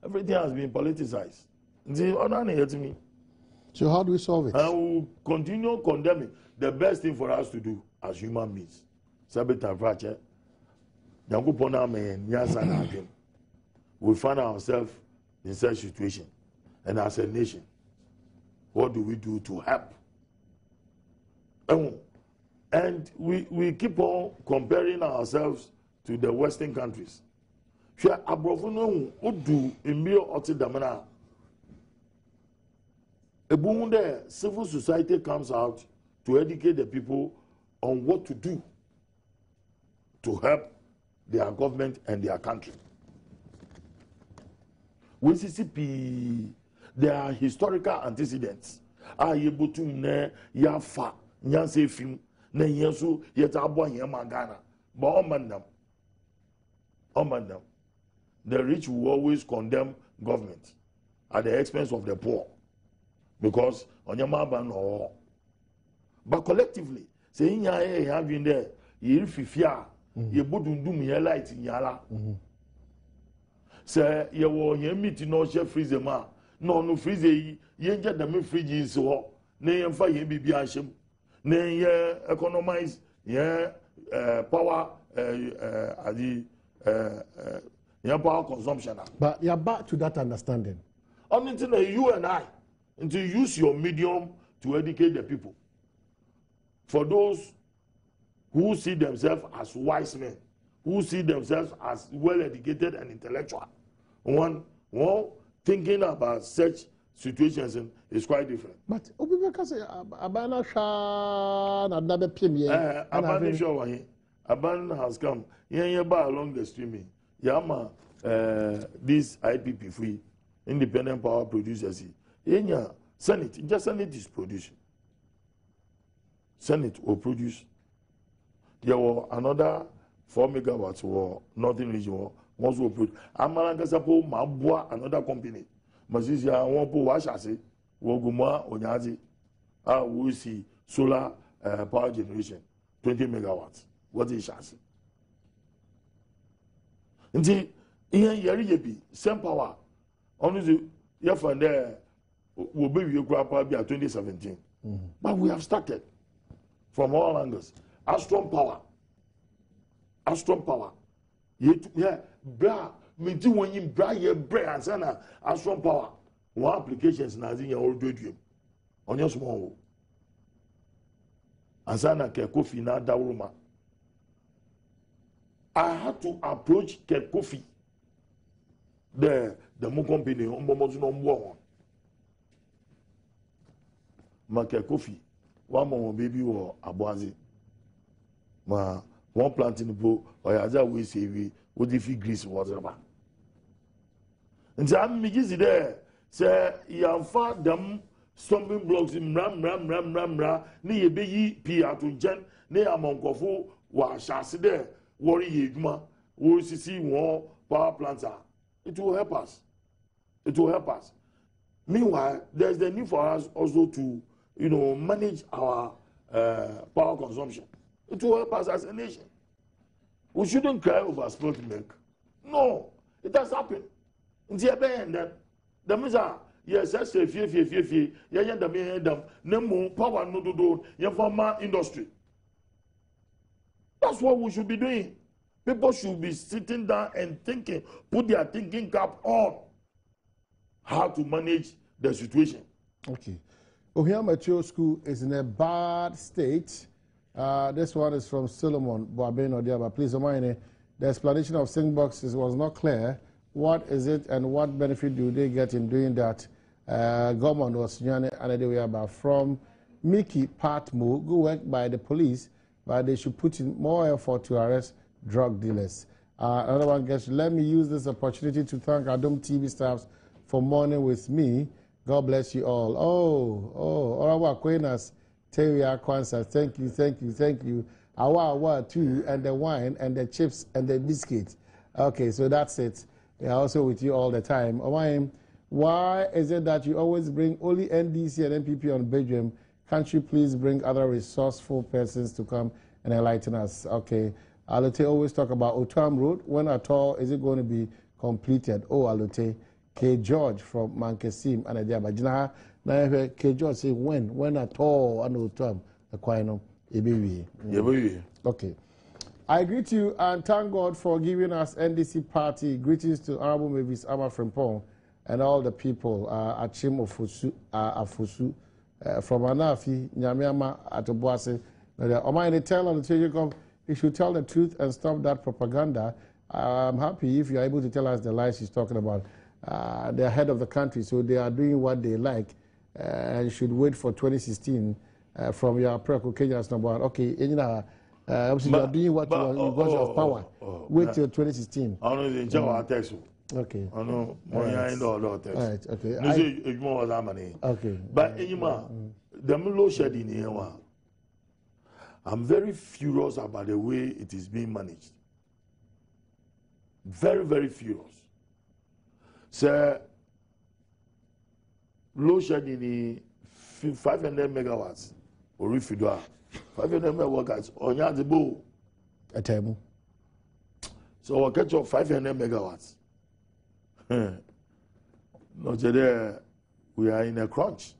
Everything has been politicized. Only yet to me. So how do we solve it? I will continue condemning. The best thing for us to do as human beings, we find ourselves in such a situation. And as a nation, what do we do to help? And we keep on comparing ourselves to the Western countries. Civil society comes out to educate the people on what to do to help their government and their country. We see there are historical antecedents. The rich will always condemn government at the expense of the poor. Because on your map but collectively, saying ya have been there, you fifia, you wouldn't do me a light in yala. Say, you were your meeting no chef freeze ma, no freeze, you get the me fridge so, nay and fire be asham, nay economize, power, power consumption. But you're back to that understanding. Only thing you and I. And to use your medium to educate the people. For those who see themselves as wise men, who see themselves as well-educated and intellectual, one thinking about such situations is quite different. But Aban has come. Along the streaming. Yama, this IPP free, independent power producers. Senate, just Senate is producing. Senate will produce. There were another 4 megawatts or Northern region once will produce. Amalangasapo Mabua, another company. Mazizia Wampo Washasi, Woguma, Onyazi, we see solar power generation, 20 megawatts. What is Shasi? And see, here, same power. Only you find there. Will be your grandpa be at 2017. But we have started from all angles. A strong power. Yeah, bra, me do when you bra your bra and sana a strong power. One applications na in your old dream on your small. And sana ke Kofi na Dawroma. I had to approach Ke Kofi. The more company on no more. Make Kofi, one more baby or Abuazi. Ma one planting po or yaza we say we would if you grease whatever. And so I'm there. Say Yanfa them stumbling blocks in ram ni ye pi atunchen ni amonkofo wa shasi there worry yeduma we see one power plants. It will help us. Meanwhile, there's the need for us also to manage our power consumption. It will help us as a nation. We shouldn't cry over spilled milk. No, it has happened. In the end, the Misa, yes, I say, fear, no power, no do, your former industry. That's what we should be doing. People should be sitting down and thinking, put their thinking cap on how to manage the situation. Okay. Ohio Material School is in a bad state. This one is from Solomon Boaben Odiaba. Please remind me, the explanation of sing boxes was not clear. What is it and what benefit do they get in doing that? Government was about from Mickey Patmo, good work by the police, but they should put in more effort to arrest drug dealers. Another one gets, let me use this opportunity to thank Adom TV staffs for mourning with me. God bless you all. Orawa Queenas, Teria Kwanzaa, thank you. Awa too, and the wine, and the chips, and the biscuits. Okay, so that's it. We are also with you all the time. Why is it that you always bring only NDC and NPP on Badwam? Can't you please bring other resourceful persons to come and enlighten us? Okay. Alote always talk about Otam Road. When at all is it going to be completed? Oh, Alote. K. George from Mankesim and Adiaba. Now, K. George say when at all, and Otam, the Quino, EBV. Okay. I greet you and thank God for giving us NDC party. Greetings to Honorable Mavis Ama Frimpong and all the people at Chim Afusu from Anafi, Nyamiama at Obuase. Omai, tell on the telecom, you should tell the truth and stop that propaganda. I'm happy if you're able to tell us the lies she's talking about. They're head of the country, so they are doing what they like and should wait for 2016 from your Preko Kenya's number one. Okay, you are doing what you want because of power. Wait till 2016. I don't know the text. Okay. I know more text. Right. Okay. Okay. But the load shedding here, I'm very furious about the way it is being managed. Very, very furious. So, load shedding 500 megawatts or refidua 500 megawatts on the bow. A table. So we'll catch up 500 megawatts. Not there, we are in a crunch.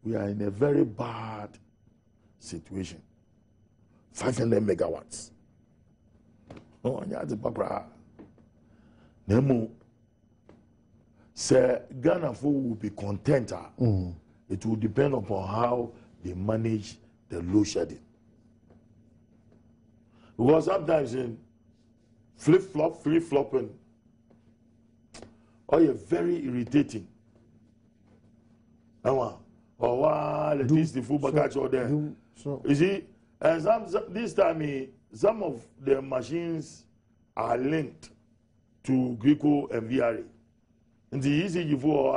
We are in a very bad situation. 500 megawatts. Oh, yeah, the papa. Nemo. Sir, Ghana will be content. It will depend upon how they manage the load shedding. Because sometimes in flip-flopping, oh, you're very irritating. The football catch all there. You see, and this time, some of the machines are linked to Greco and VRA. And the easy for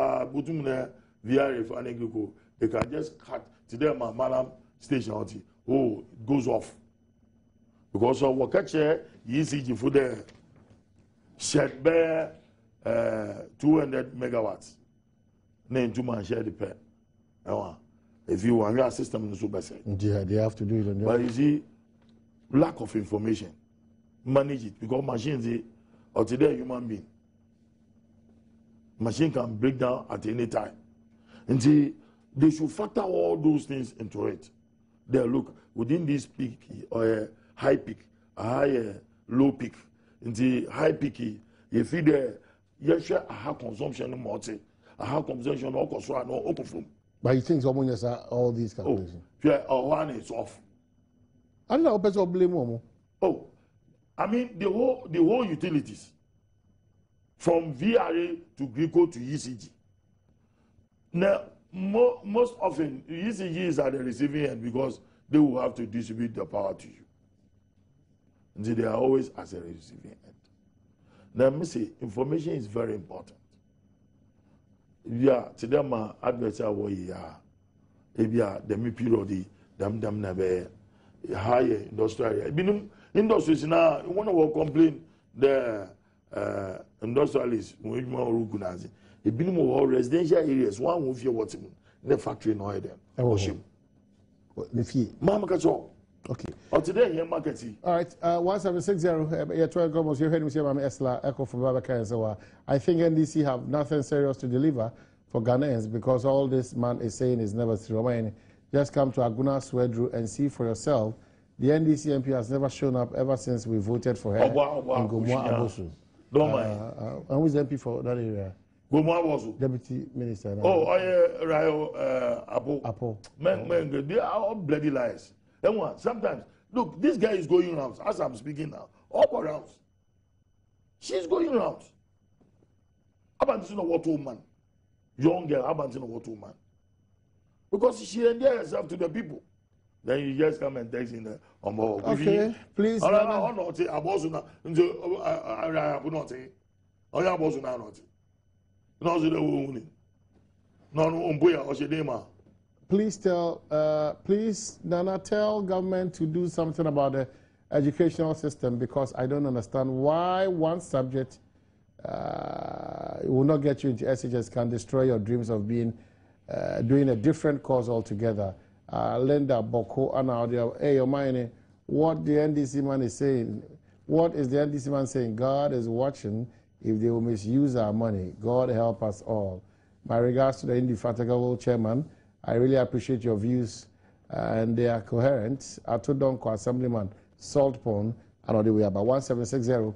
VRA for Greco, they can just cut to them Malam station. Oh, it goes off. Because of what catch easy for the shed bear 200 megawatts. Name to man share the pen. If you want your system in the super set. Yeah, they have to do it on But you see, lack of information. Manage it because machines or today human being. Machine can break down at any time. And see, they should factor all those things into it. They look within this peak or a high peak, a high low peak. In the high peak, you feed the a high consumption of multi, a high consumption of Okosra, no Okofum. But you think someone has all these calculations? Yeah, one is off. I don't know, person blame Momo. Oh, I mean the whole utilities. From VRA to Greco to ECG. Now, most often, ECG is at the receiving end because they will have to distribute the power to you. And so they are always at the receiving end. Now, let me say, information is very important. Yeah, today my adversary was here. The period, them never higher industrial area. Industries now, one of our complain the industrialists when you organize it been more residential areas one with your what's in the factory no there the fee mama kacho okay or today here market all right 1760 yeah 12 governments you heard me say Mama Esla echo for Babaka and so I think NDC have nothing serious to deliver for Ghanaians because all this man is saying is never true. I mean, just come to Aguna Swedru and see for yourself The NDC MP has never shown up ever since we voted for her in Gomwa Abosu. Don't mind. And who's the MP for that area? Gomwa Abosu. Deputy Minister. Rayo Apo. Man, they are all bloody lies. And what? Sometimes, look, this guy is going around as I'm speaking now. Up around. She's going around. Abantin of what woman? Young girl, Abantin of what woman? Because she endeared herself to the people. Then you just come and text in the okay, please. No, please, Nana, tell government to do something about the educational system, because I don't understand why one subject will not get you into SHS can destroy your dreams of being doing a different course altogether. Linda Boko and audio. Hey, your mind, what the NDC man is saying. What is the NDC man saying? God is watching if they will misuse our money. God help us all. My regards to the indefatigable chairman. I really appreciate your views and they are coherent. Atodonko Assemblyman Salt Pond and all the way about 1760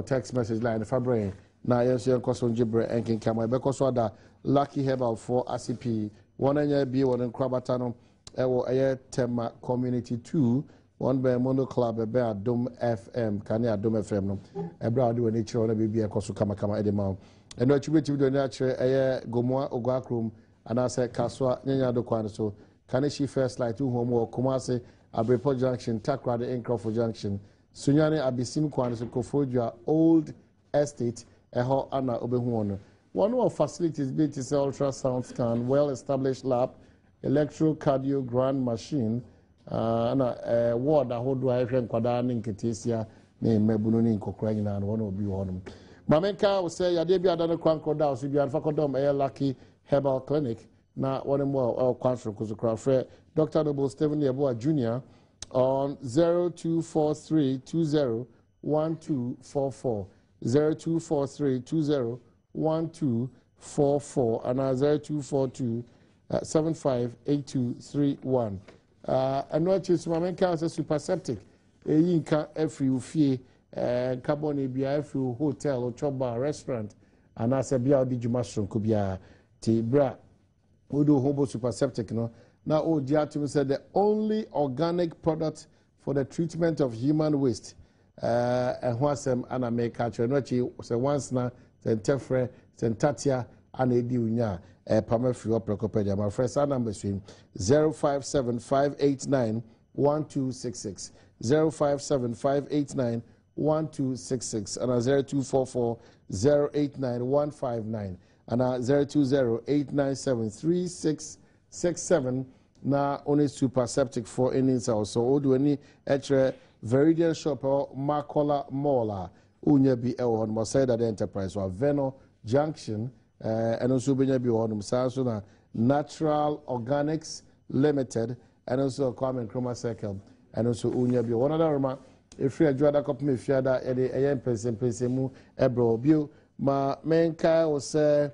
text message line Fabre. Now yes, you are Jibre and King Kama Bekoswada Lucky Herbal for ACP. One year be one in Krabatano. Ewo Tema Community 2, one by Mono Club, a bear Adom FM, Kanye Adom FM, no. A broad do a nature on a baby a cost to come edema. And what you will do nature a Gomoa Ogakrum, and I said Kaswa, Nanya do Quanaso, Kanishi First Light to Homo, Kumase, Abrepo Junction, Takra, the Encroft Junction, Sunyane Abisim Quanaso, Kofodia, Old Estate, Eho Anna Obehuano. One of facilities built is ultrasound scan, well established lab. Electrocardiogram machine and a ward a whole drive and Quadani Ketesia named Mebununi Cochrane and one will be one. Mamenka will say, Yadebi Adana Cranko Dows, you be on Facodom, a lucky herbal clinic. Now, one more or Quantra Kuzukra, Dr. Noble Stephen Yeboah Jr. on 0243 201244, 0243 201244, and 0242. 758231. And what is my main cancer super septic? A yinka every ufie, carbon every hotel or chop bar restaurant, and as a beer did you mushroom could be a tea bra. We do hobo super septic, no. Now, oh, Diatum said the only organic product for the treatment of human waste. And what's them and I make catcher, not you say once now, then Tefre, then Tatia, and a dunya. Pamefri Procopedia. My friends, our number is 057-589-1266. 057-589-1266. And 0244-089-159. And 020-897-3667. Now, only super septic for any house. So, do any extra Veridian shop or Makola Mola. Unya be on Moseda Enterprise or Veno Junction. And also be on Samsung Natural Organics Limited, and also Kwame Nkrumah Circle, and also Unya be one other Roma. If you are Joada Copy, if you are that a person, Ebro Bill, my main car was from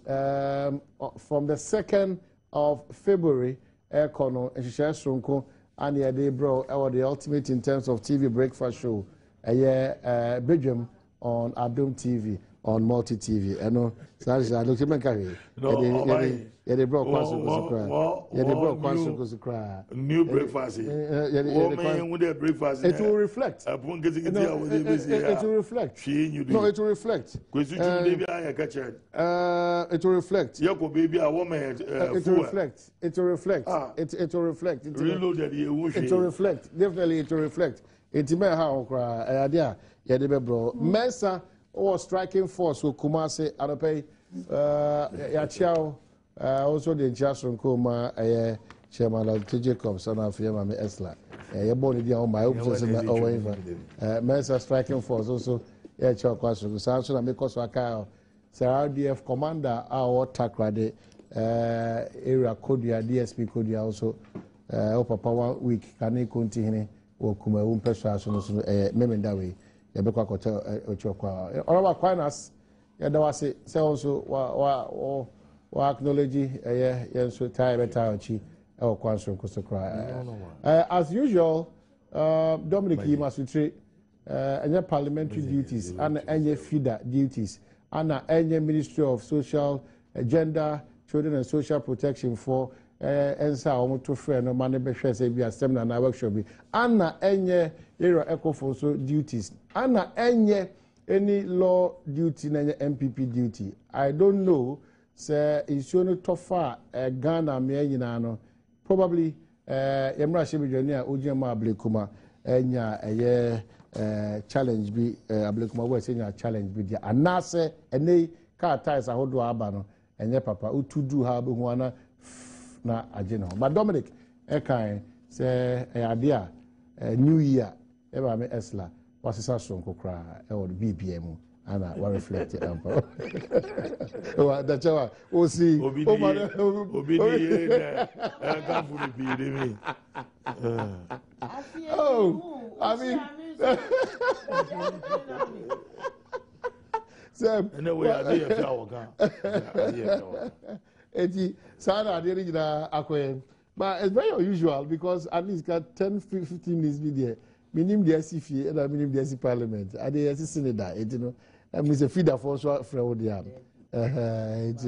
the 2nd of February, Aircono, and Shisha Shunko, and the day, bro, or the ultimate in terms of TV breakfast show, a year, Badwam on Adom TV. On multi TV, I know. So I look at my career. Yeah, they brought Quanso to cry. Yeah, they brought Quanso to cry. New breakfast. It will reflect. It will reflect. No, it will reflect. It will reflect. It will reflect. It will reflect. It will reflect. It will reflect. Definitely, it will reflect. It's me how cry. Idea. Yeah, they brought Mensa. Or striking force will Kumasi Adope Yachiao also the Jason Kuma chairman of T. Jacobs and of Yamami Esla. You're born in my hopes Mensa striking force also Yachao Kwasu Samson and Mikoswaka Sarah DF commander our Takrade area Kodia DSP Kodia also Papa 1 week can continue or Kuma Pesha Memendawi. Yabekwa kotel ochokwa all of Aquinas yada wase say also wa acknowledge yenso tie beta ochi e okwanso kosokra as usual Dominic Yimasutre, any parliamentary duties, and any feeder duties, and any Ministry of Social, Gender, Children and Social Protection for ensa omoto frɛ no mane behwɛ sɛ bi seminar na workshop bi ana enye area ecofoso duties ana enye any law duty na MPP duty. I don't know say issue no tofa Ghana me nyina no probably yemra shebidwani a ojiama ablekuma enya challenge bi ablekuma we say nya challenge bi dia anase ene car ties ahodo aba no enye papa utudu ha be ho ana na agena. But Dominic ekai say idea new year eba me esla wasisa sonko kra e wo BBM ana wa reflect ampa o da chawa o si o ma obi ni e ka furu bi de mi oh I mean Sam anyway I dey here waka eti sana dey rigida akoye but it's very unusual because at least got 10-15 minutes be there minim the SCFA and minim the SC Parliament and the SC Senator you know I mean a feeder for so from the and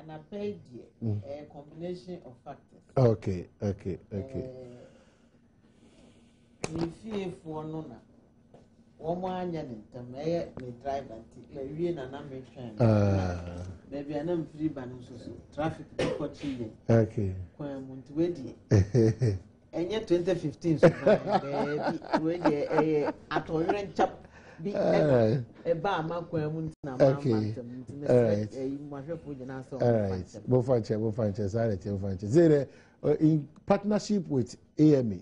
I paid a combination of factors. Okay. If you for nona, one me drive and we and I'm train. Maybe I'm free ban traffic coaching. Okay. When to and yet 2015 so baby at all chap be a bar mark when okay. We'll find in partnership with AMA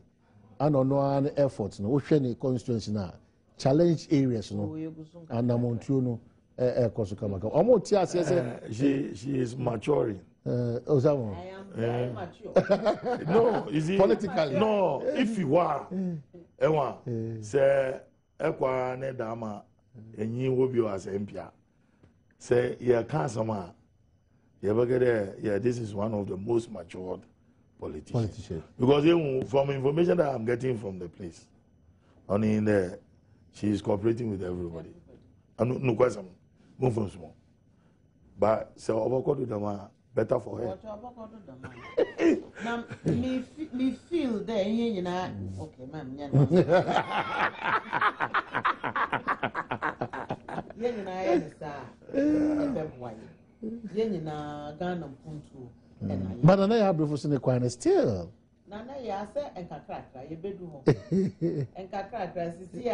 and on one efforts no any constituency now challenge areas no and Amontuno she is maturing. I am very mature. No, is it politically? No, if you are, say, Equa Nedama, and you will be as MP. Say, yeah, Kansama, you ever get there? Yeah, this is one of the most matured politicians. Because from information that I'm getting from the place, only in there, she is cooperating with everybody. And no question, move from small. But so, overcome with them. Better for her. Now, me feel there, you know. Okay, ma'am. You know, Ghana Puntu. But I have before seen the still. Nana, ya say, and Kakra, you bedroom. And Kakra, see,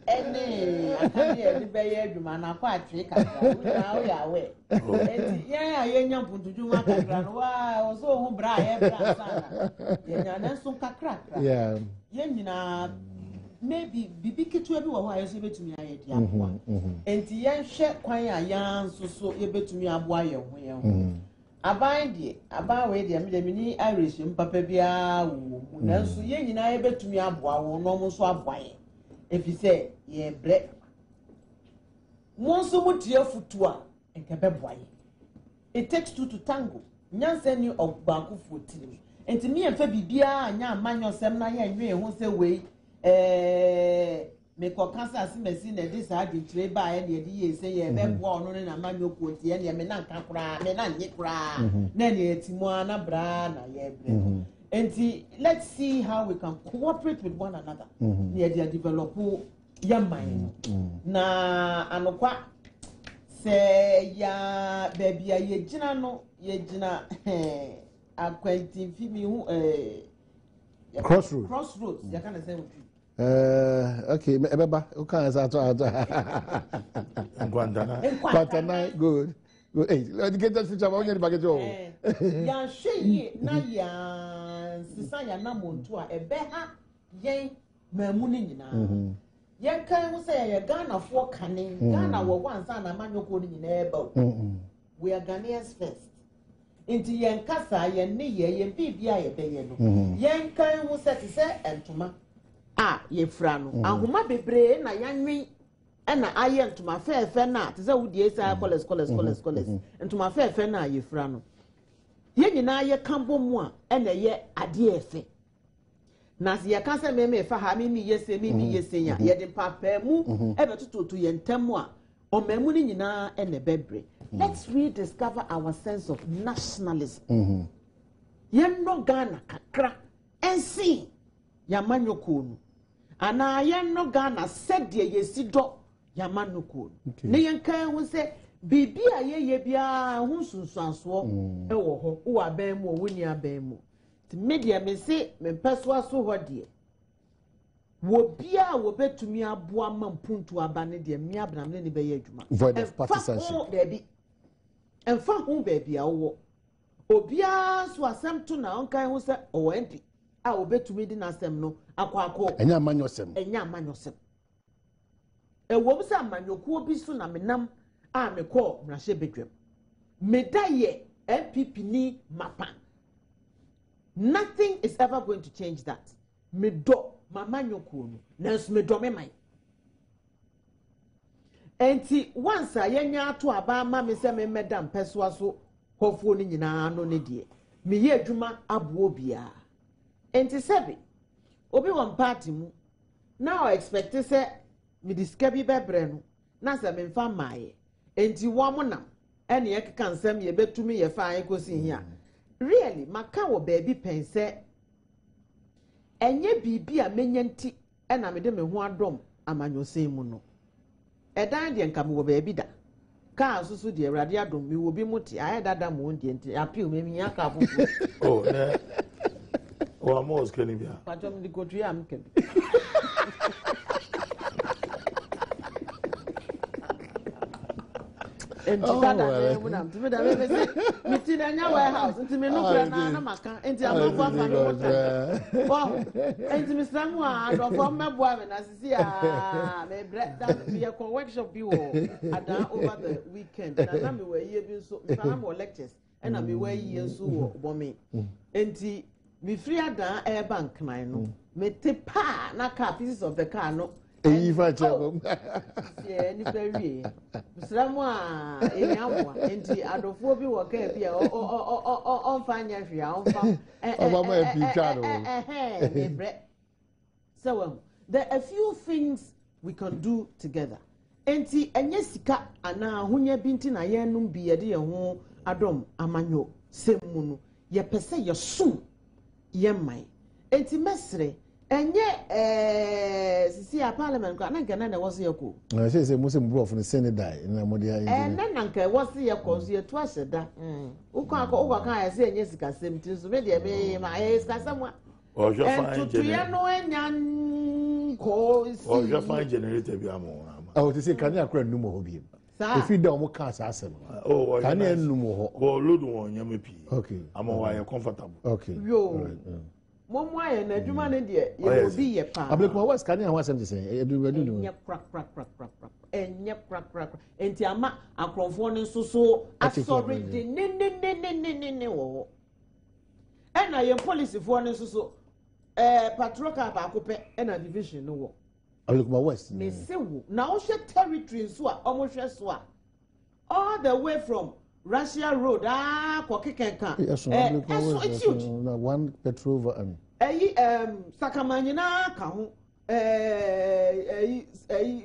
any I can't hear the bedroom I quite trick. Now we are away. Yeah, young to do my background. Wow, so who bright then so crack. Yeah, maybe be to everyone who is able to me. And the young shed quite young so able to me a boy. I bind it about where the mini Irish and Papa Bia, so young able to me a boy, no swap boy. If you say, yeah, bread. Monso mutia futua and cabeboy. It takes two to tango. Nyan send you of Baku footing. And to me and Fabi Bia and Yan Manuel Semna and you won't say way, make what cancer as machine and this I did trade by any idea say a bed one and a manual quote, and Menan Capra, Menan Yekra, Nanny Timoana Brana, yeah. And let's see how we can cooperate with one another. Near the developer young mind. Na anokwa say ya baby ye jina no ye jina acquainting fimi crossroads. Ya kana say okay, Beba, who can say Guantana good. Hey, get that future on your baggage. Ya she na ya sisa ya na montua ebe ha yen mamuni nyina. Yen kan wo say ya Ghana for kanin Ghana wo wansa na manyoko ni nyina eba. We are Ghanaians first. Inti yen kasa yen ne yen bibia ye beye no. Yen kan wo say entoma. Ah, ye fra no. Ahoma bebre na yanwi ɛna ayɛ ntoma fɛɛfɛ na te sɛ wodie saa college ntoma fɛɛfɛ na yɛfira no yɛn nyinaa yɛ kambo mu a ɛna yɛ adeɛ ɛfɛ na sɛ yɛka sɛ meme fa ha mimi yɛse ya yɛde mpapaa mu ɛbɛtototo yɛn ntam a ɔmamu no nyinaa ɛna bɛbrɛ let's rediscover our sense of nationalism yɛnnɔ Ghana kakra ɛnsi yɛamanyɔkoo no anaa yɛnnɔ Ghana sɛdeɛ yɛsi dɔ yɛamanyɔkoo no ne yɛnka ho sɛ biribi a yɛyɛ biara ho nsunsuansoɔ ɛwɔ hɔ wowɔ abɛn mu wɔ ni abɛn mu media me se me mpɛsoa so hɔ deɛ wo bia wo betumi aboa ma mpuntu aba ne deɛ me abnam ne bɛyɛ adwuma void of partisanship baby ɛmfa ho baabi a wo obia so asɛm to na ɔnkan ho sɛ ɔwɔ MP a wo betumi di n'asɛm no akɔ ɛnya amanyɔsɛm ɛwɔ sɛ amanyokuo bi so na menam a mekɔ mmarahyɛ bedwam meda yɛ MPP ni mapa. Nothing is ever going to change that. Me do mama nyoko no nanso me do me mai. Enti once a yenya ato aba ma me se me medam pesoa so hofo ni nyina no ne de. Me ye adwuma abo bia. Enti sebe obi won party mu na o expect say me diska bi bebre no na se me mfa maaye. Enti wo mo nam ene ye keka nsem ye betumi ye fa an kosi hia. Really, maka wo baby pense enye bibi a menyanti na me de me ho adom amanyosen mu no edan de nka me wo baby da ka asusu de awrade adom me wo bi muti aye dada mo ndi enti appeal me mi aka fufu oh na o amos kani bia pajom di kotu am ken enti dada me wona mtime da me se miti na nya warehouse enti me no kra na maka enti amafo afa no oh enti me samu a adofo meboa me na sisi a me break down me a workshop bi wo ada over the weekend na me we ye bi nso me na mo lectures na me we ye nso wo bomi enti me free ada air bank nan no me te pa na car pieces of the car no Eyifa chabo. Yeah, ni perie. Musramu a enyawo enti adofo bi wo ka bi on fanya hwia on fa Obama epika no. Mebre. So there are a few things we can do together. Enti enye sika ana ahonya bi nti na yenum bi ye de ho adom amanyo semmu no ye pese ye sum ye man. Enti mesre enye sisi a parliament kwa nanka na wose yako na say musi mbro of the senate die na modi ayi na nanka wose yako so ye to aseda ukwa kan ya say enye sika sem tin so me de me ma ye sika samwa o je fine generator no enya ko si o je fine generator bi amo o te say kan ya kra numo ho bi if you don't can say asem o kan ya numo ho o load won nyame pi okay amo wa ye comfortable okay yo momo aye na adwuma ne de ye obi ye pa ablekuma was kan ya ho asem say edu enye krak enye krak enti ama akronfo ne nso so asori de ne wo ena ye police fo ne nso so patrol car ba akopɛ ena division no wo ablekuma west me se wo na wo hwe territory so a omo hwe so a all the way from Russia Road kokikenka it's huge one petrol Sakamanyina ka ho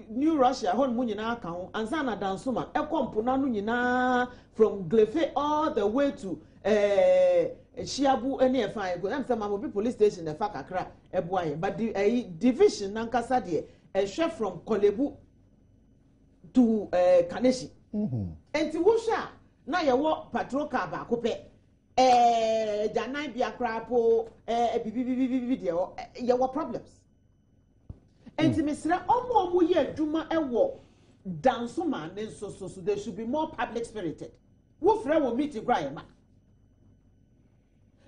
New Russia hon mu nyina ka ho ansa na dansoma ekompona no nyina from Glefe all the way to Shiabu ene efan go am say Mamobi police station e fa kakra eboaye but the division nankasa de hwe from Kolebu to Kaneshi enti wo hwa na ye wo patrol car ba ko pe janan bia krapo bibi de ye wo problems enti mesra omo ye adwuma wo dansoma ne so there should be more public spirited wo frɛ wo meeting kra ye ma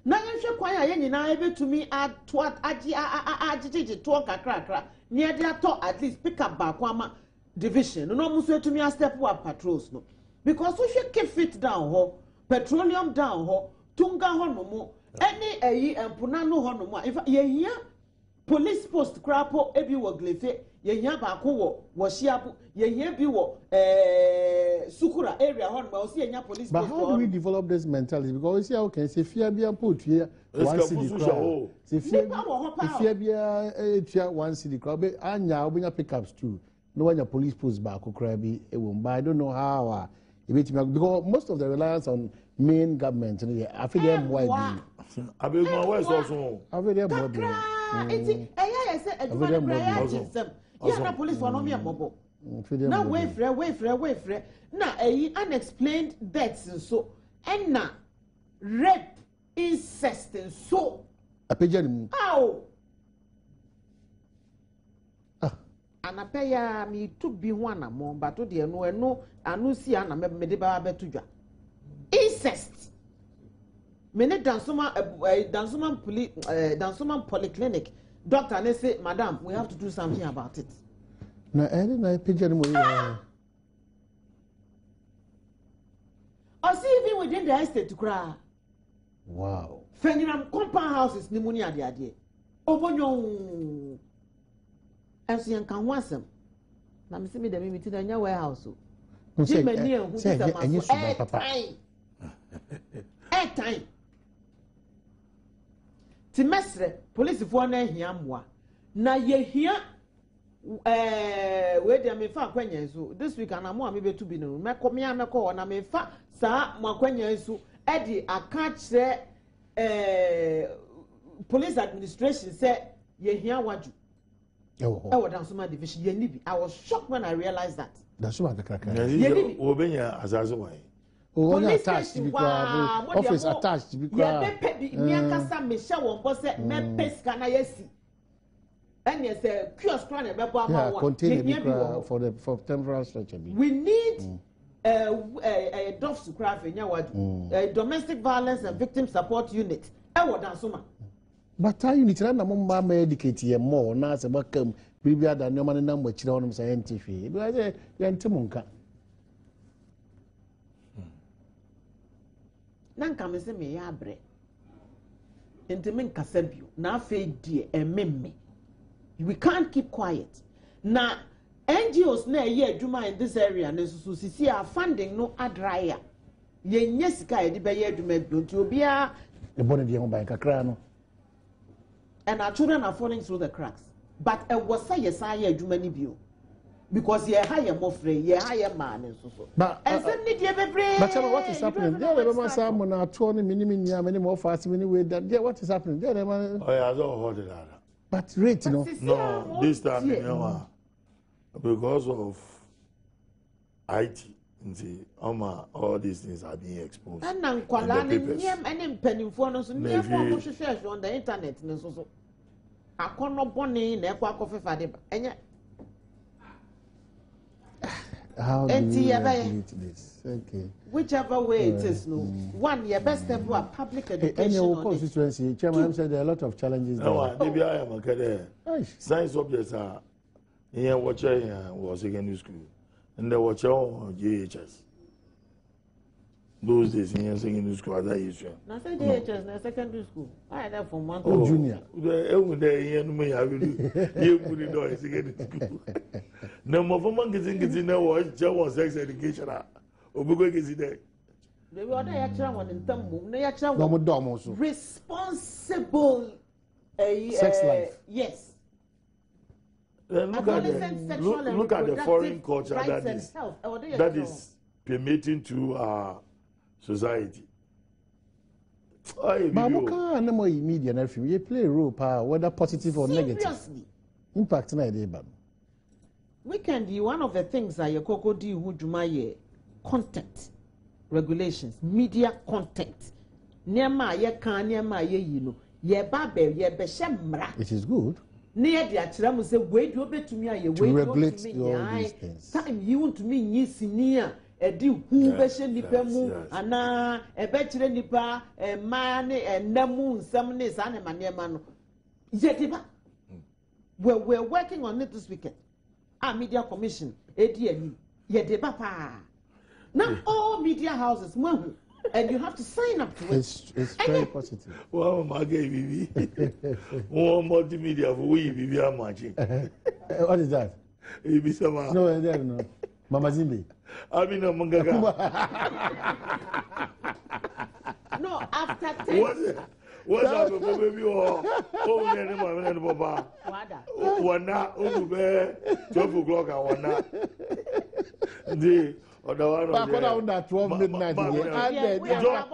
na yenhwe kwan a ye nyina ebetumi ato agigigi to kakra ne de ato at least pick up ba kwa ma division no mo so etumi a step up patrols no because we should keep fit down ho petroleum down ho tunga ho no mo any empuna no ho no mo if ye hia police post krapo ebi wo Glefe yehia baako wo hyiapo yehia bi wo sukura area hon ma osi yehia police but how do we develop this mentality because we see how can say fear be put here one city crowd say fear be one city crowd be anya obunya pickups too no one police post back crowd be but I don't know how because most of the reliance on main government I feel them wide I be my west also I feel them more say yeah, police for no me abobo. Now wait for. Now unexplained deaths and so and now rape, incest and so. Ow. And I pay me to be one among but to the no I no see an me de ba betuja. Incest. Many dansuma polyclinic. Doctor, they say, Madam, we have to do something about it. No, I didn't pigeon more. I see even within the estate to cry. Wow. Fengram compound houses, pneumonia, the idea. Obonyo. As you can want some. Now, Miss Me, the meeting in your warehouse. Jim and Neil, who is a man. Airtime. Timestre police for na hiamwa na ye hia we dey me fa kwanya nso this week ana mo amebetu bi no me ko na me fa sa mo kwanya nso e di aka kire police administration say ye hia waju ewo Dansuma division ye ni bi I was shocked when I realized that that's what the crack obenya azazo why police attached because office attached because yeah me akasa me share won boss say me pesca na yesi and yes kiosk plan e be bo ama one for temporary structure we need a DOF craft in Yawaju, domestic violence and victim support unit Dansuma. But I unit na mama medicate ye more na se bakam bibia da no man na mo chira wonom scientific because ye ntimunka nanka me se me ya abre ntimi nkasa bio na afa die ememme we can't keep quiet na NGOs na ye adwuma in this area na so sisi a funding no adraya ye nya sika ye de be ye adwuma bio nti obia e bone de ban kakra no and our children are falling through the cracks but was say yes I adwuma ni bio because ye hire more free ye hire man and so but and some need ye be brave but what is happening there remember some na to ni minimum nya many more fast many way that there what is happening there oh yeah I don't hold it that but rate no this time you know because of IT all these things are being exposed and nan kwala ni nyem ene mpanimfo no so nyem mo hwehwehwe on the internet ne so akono bone na ekwa akofefa de enye. How do we regulate this? Okay. Whichever way it is, no. One, your best step was public education. And your constituency, Chairman said there are a lot of challenges there. Maybe I am a science subjects are here watching was secondary school. And they watch on JHS. Those days in secondary school, as I used to. Now, say JHS, now secondary school. I there from 1 to oh, junior. There, me have you put it on secondary school. No more for monkeys in the watch, was sex education. Obugo is there. They were there, one in Tamu, responsible sex life. Yes. Look at the foreign culture that is permitting to our society. But media and everything, you play a role, whether positive or negative. Impact na idea, but weekend, one of the things that you could do would you content regulations, media content. Nema ye can nema ye you ye babe ye beshemra. It is good. Near the Achram say, wait, you bet to me, you wait regulate all these things. Time you want to mean ye senior, a deal who beshen nipemu, and a better nipa, a man, and namoon, some days, and a man. Yetiba. We're working on it this weekend. Our media commission, ADM, Yetiba. Now all media houses, And you have to sign up to it. It's very positive. Well, my baby. One multimedia for we be matching. What is that? No. Mama Zimbi. I mean, Mangaga. No, after 10. What's up, baby? Oh, and Papa. One now, 12 o'clock, and one now. The other one, back on that 12 midnight. When you are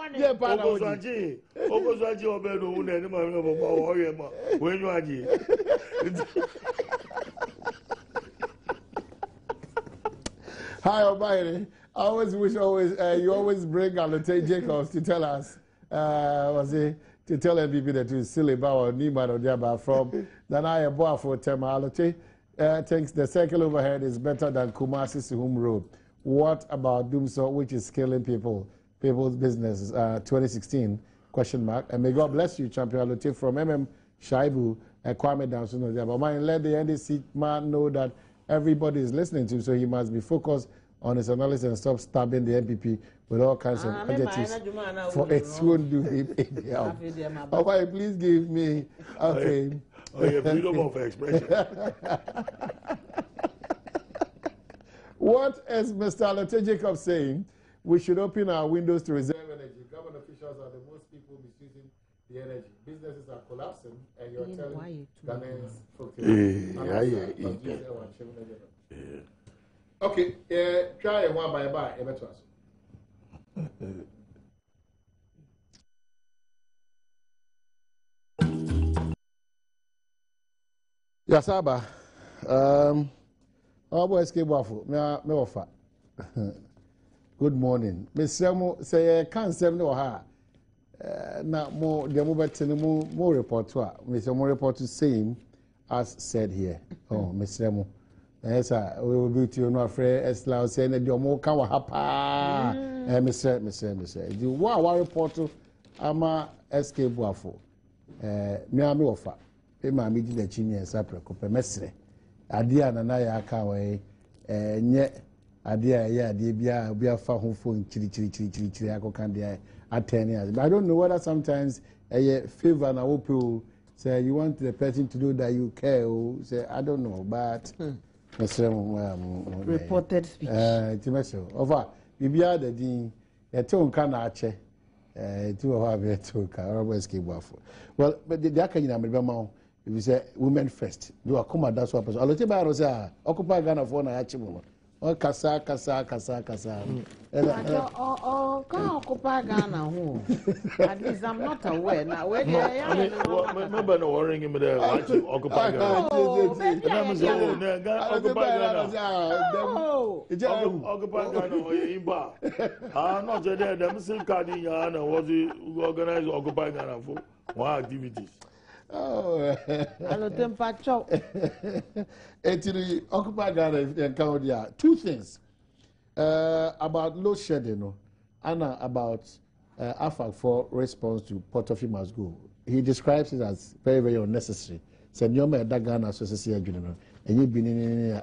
Hi, Almighty. I always wish you always bring Alote Jacobs to tell us, to tell MPP that you silly about Nima or Diaba from Danaya Boa for Tema Alote. Thinks the circle overhead is better than Kumasi Suhum Road. What about Dumso, which is killing people's businesses? 2016 ? And may God bless you, Champion Alote from Shaibu Kwame Dansuno Diaba. But let the NDC man know that everybody is listening to him, so he must be focused on his analysis and stop stabbing the MPP with all kinds of adjectives. For it won't do him help. Okay, please give me. Okay. Freedom of expression. What is Mr. Alote Jacob saying? We should open our windows to reserve energy. Government officials are the most people misusing the energy. Businesses are collapsing, and you're telling Ghanaians. Okay, try it one by one. Yasaba, our boy escape waffle. Me offer. Good morning. Miss Samu say can't say no ha. Now more the more report to her. Miss more report to same as said here. Oh, Miss Samu. Yes, sir. We will be to you no afraid Esla saying that you more can hapa. Mr. You wa report to ama escape waffle. Me offer. Ema mi di the chini and sapre ko mesre adia na ya aka we nye adia ya adia bia bia fa ho phone chiri akokan dia attend as. But I don't know whether sometimes a favor na open say you want the person to know that you care say I don't know but reported speech timeso over bibia the din e te onka na ache to ho abi to ka robo escape wafo. Well but the aka nyina me be ma if you say women first, do a come that's what person. I'll tell you say occupy Ghana for na yachimu. Oh kasa. Oh, can occupy Ghana who? At least I'm not aware now. Where they are? Remember no worrying him there. Occupy Ghana. Occupy Ghana. Imba. Not there. Them still carrying Ghana was organized Occupy Ghana for one activities. Oh, actually, Occupy Ghana and Cambodia. Two things about load shedding, and about AFAC for response to Port of must go. He describes it as very, very unnecessary. Said you may Ghana Association, and you've been in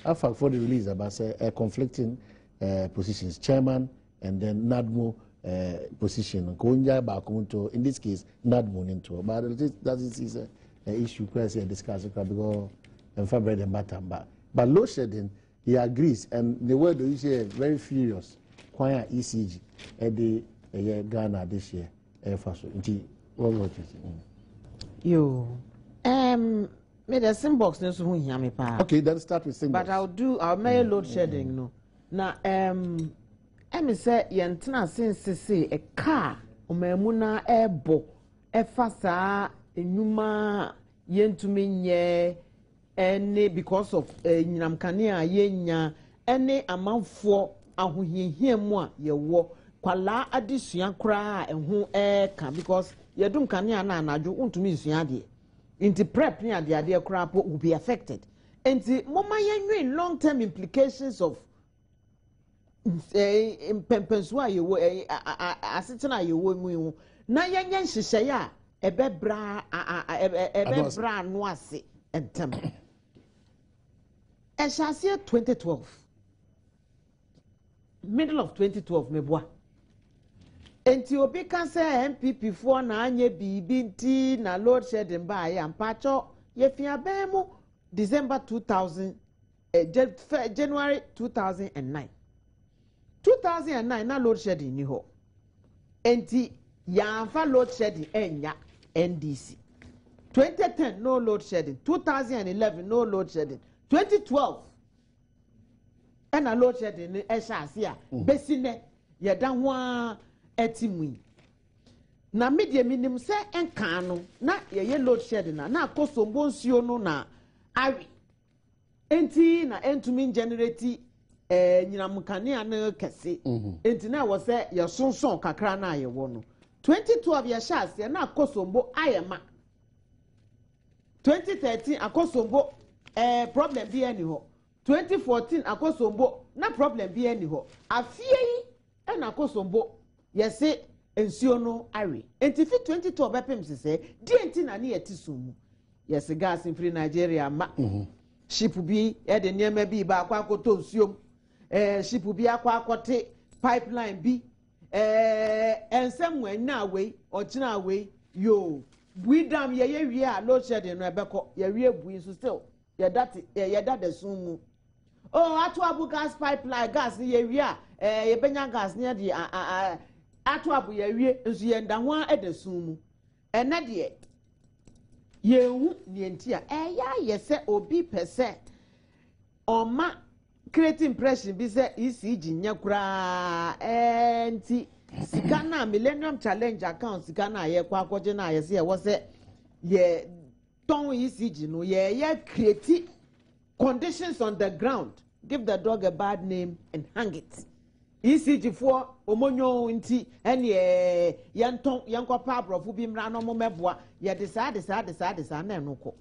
AFAC for the release about conflicting positions, chairman and then NADMO. Position in this case not moving into but that is an issue question discussed because bread and butter but load shedding he agrees and the word you say very furious choir ECG at the Ghana this year what you made a symbox no so hear me pa okay then start with symbox but I'll make load shedding no now Emi say yentena sensese a car omemuna ebo efasa enuma yentumi nye ene because of nyinam kanea yenya ene amanfo ahohiehie mu a yewo kwala adesua kra eho ka because yedum kanea na anadwo untumi nsua de inti prep ni ade kra po will be affected enti moma yenwe long term implications of mpempenso a yewo asetena yewo mu na yenye nhyehyɛ ya ebebra no ase entem ehyasie 2012 middle of 2012 meboa enti obi ka say MPP for na anye bibi nti na load shedding ba ya mpacho ye fia bemu December 2000 January 2009 na load shedding ni ho enti ya fa load shedding enya NDC 2010 no load shedding 2011 no load shedding 2012 and a load shedding eshasi a besine yeda ho a etimui na media minim se enka no na ye load shedding na akosombo nsuo no na awi enti na entumi generate nyinamkane na kese enti na wo se ye sonson kakra na ye wo no 2012 ye shasi na akosombo ayema 2013 akosombo problem bi eni ho 2014 akosombo na problem bi eni ho afie yi na akosombo yese ensuo no awe enti fi 2012 bepem sese di enti na ne yeti sumu yese gas free Nigeria ma ship bi e de niema bi ba akwa akoto nsuo ship bi akwa akote pipeline bi ensem na we ochina we yo buidam ye wie a load shedding no ebeko ye wie bui so still ye that the sumu oh atu abu gas pipeline gas ye wie a ye benya gas ne de atu abu ye wie nso ye nda ho a de sumu ene de ye hu ne ntia ya ye se obi pese oma create impression bi se ECG nya kura enti sika na millennium challenge account sika na ye kwa akwaje na ye se ye wo se ye ton ECG no ye create conditions on the ground give the dog a bad name and hang it ECG for omonyo nti ene yenton yenko pa abrofo bi mra no mo meboa ye de sa na enoko.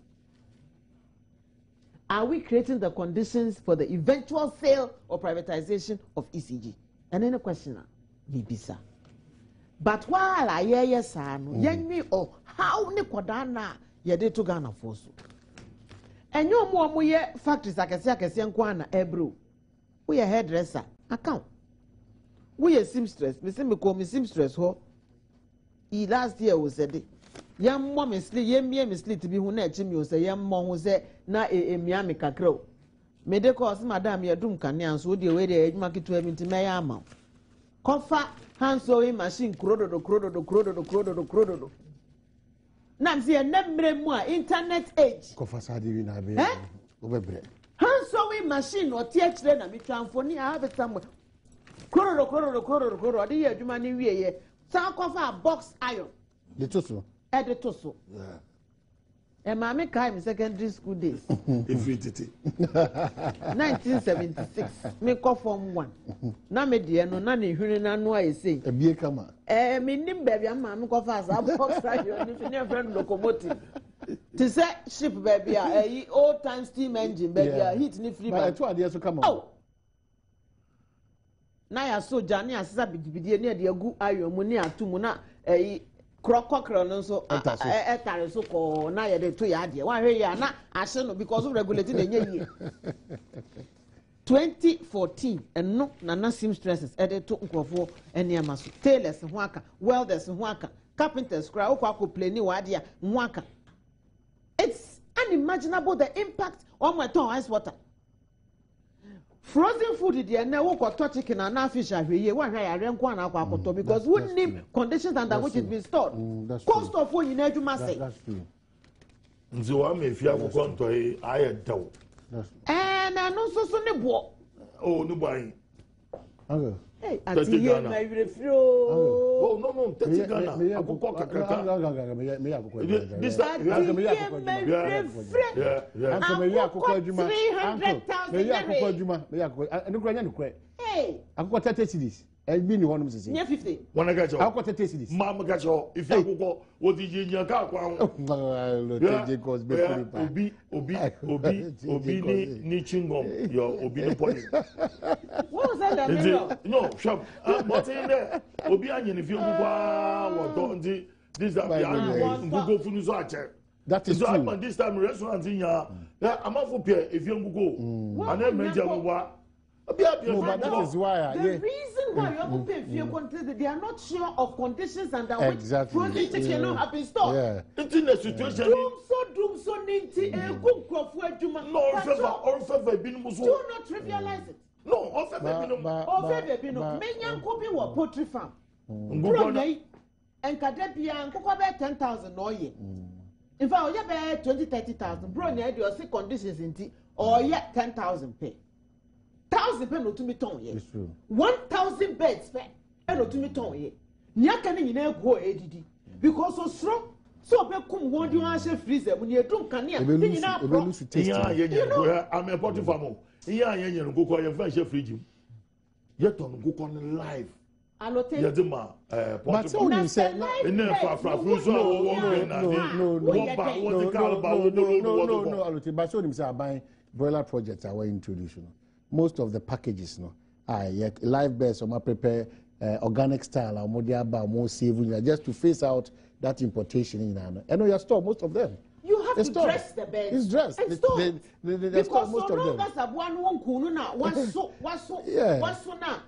Are we creating the conditions for the eventual sale or privatization of ECG? And then a question, Bibisa. But while I hear yes, yenni oh how ni kodana ye de to Ghana for so. And you more mo ye factories akese nkwana ebro. We a hairdresser account. We a seamstress. Me say me call me seamstress ho. Last year was said yam mom sleep yam me sleep to be hu na echi me o say yam mo hu say na emia me kakra me de cause madam ye dum kane anso de we de adwuma kitu abi nti me ya ama kofa hand sewing machine krododo na mse ye na mre mu a internet age kofa sadi wi na be obebre hand sewing machine o tie kire na me transfoni a have somewhere krododo de ye adwuma ni wie ye sa kofa box iron de toso yeah. And my came secondary school days. 1976. Me call form 1. Na me dear no na ni hwene na no I say. E bie kama. Me nim baby am me call fast box radio ni fi friend locomotive. To say ship baby old time steam engine baby heat ni free ba. But to so come on. Oh. Na ya so jani asisa bidibidie ni de agu ayo mu ni atumu na crococro no so etare so ko na ye de to ya de wan hwe ya na ahye no because of regulating the nye 2014 eno na seamstresses de to nkofo eniama so tailors ho aka welders ho aka carpenters kra okwa plani wa de ho aka. It's unimaginable the impact on my ton ice water. Frozen food there na wo kwato chicken and fish ahweye wan hwa ya renko na akwa akoto because we need conditions under which it's been stored. Cost of food in adwuma say. That's true. Nzo wa me fi akoko ntoi aye daw. Na no so ne bo. Oh no boy. Okay. Hey, ati ye na refri o. Oh no, tati Ghana. Akoko kakaka. Me akoko. This time me akoko hey. Akoko 30 cedis. E bi ni honum sisi. Near 50. Wanna get you. Akoko 30 cedis. Mama get you. If you akoko wo di nya ka kwa. Obi ni chingom your obi no point. What was that? No, shop. But in there obi anyi if you kwa wo don di this that we are go funu so ache. That is true. This time restaurant in ya. I'm for pay if you go. And then menja wa No, but that is why. The reason why you have to pay few conditions, they are not sure of conditions under which projects cannot have been stopped. Yeah. It's in the situation. Doom so ninti good crop for Juma. No, or favor being Musu. Do not trivialize it. No, or favor being Menyan Kobi wa poultry farm. And Kadepia and Cocoa 10,000 no ye. In fact, you have 20,000-30,000. Bro, you have six conditions in tea, or yet 10,000 pay. 1,000 pay no to me tongue ye. It's true. 1,000 beds pay no to me tongue ye. Nyakani you never go ADD because so strong. So be come one you answer freezer when you don't can hear. Yeah, I'm a potty farmer. Yeah, you go call your fresh fridge. Yet on go on live. Allotate. But so you say no, but so you say buying broiler projects are introduced. Most of the packages, no, live birds or prepare organic style or more saving just to phase out that importation in Ghana. And you store most of them. You have to dress the bed. It's dressed. And store. They store most of them. Because so long as one now, what's so now.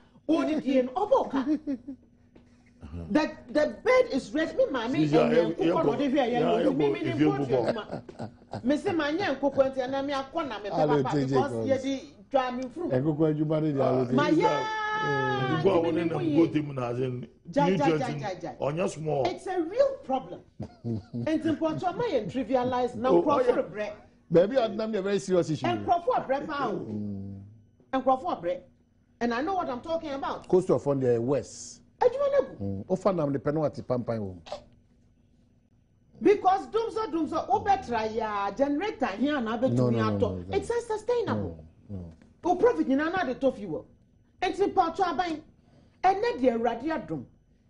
The bed is ready. Me, mommy, and Mr. Manya, Coquent, and I'm your corner because you're the driving through. And go you marry the it's a real problem. And it's important to trivialize now for bread. Baby, I'm not a very serious issue. And for bread, and for bread. And I know what I'm talking about. Coast of on the west. Often the penalty pampine. Because doomso, obetra generator here and no. It's unsustainable. No. Profit in another tough fuel. It's important buying. And then the radiatum.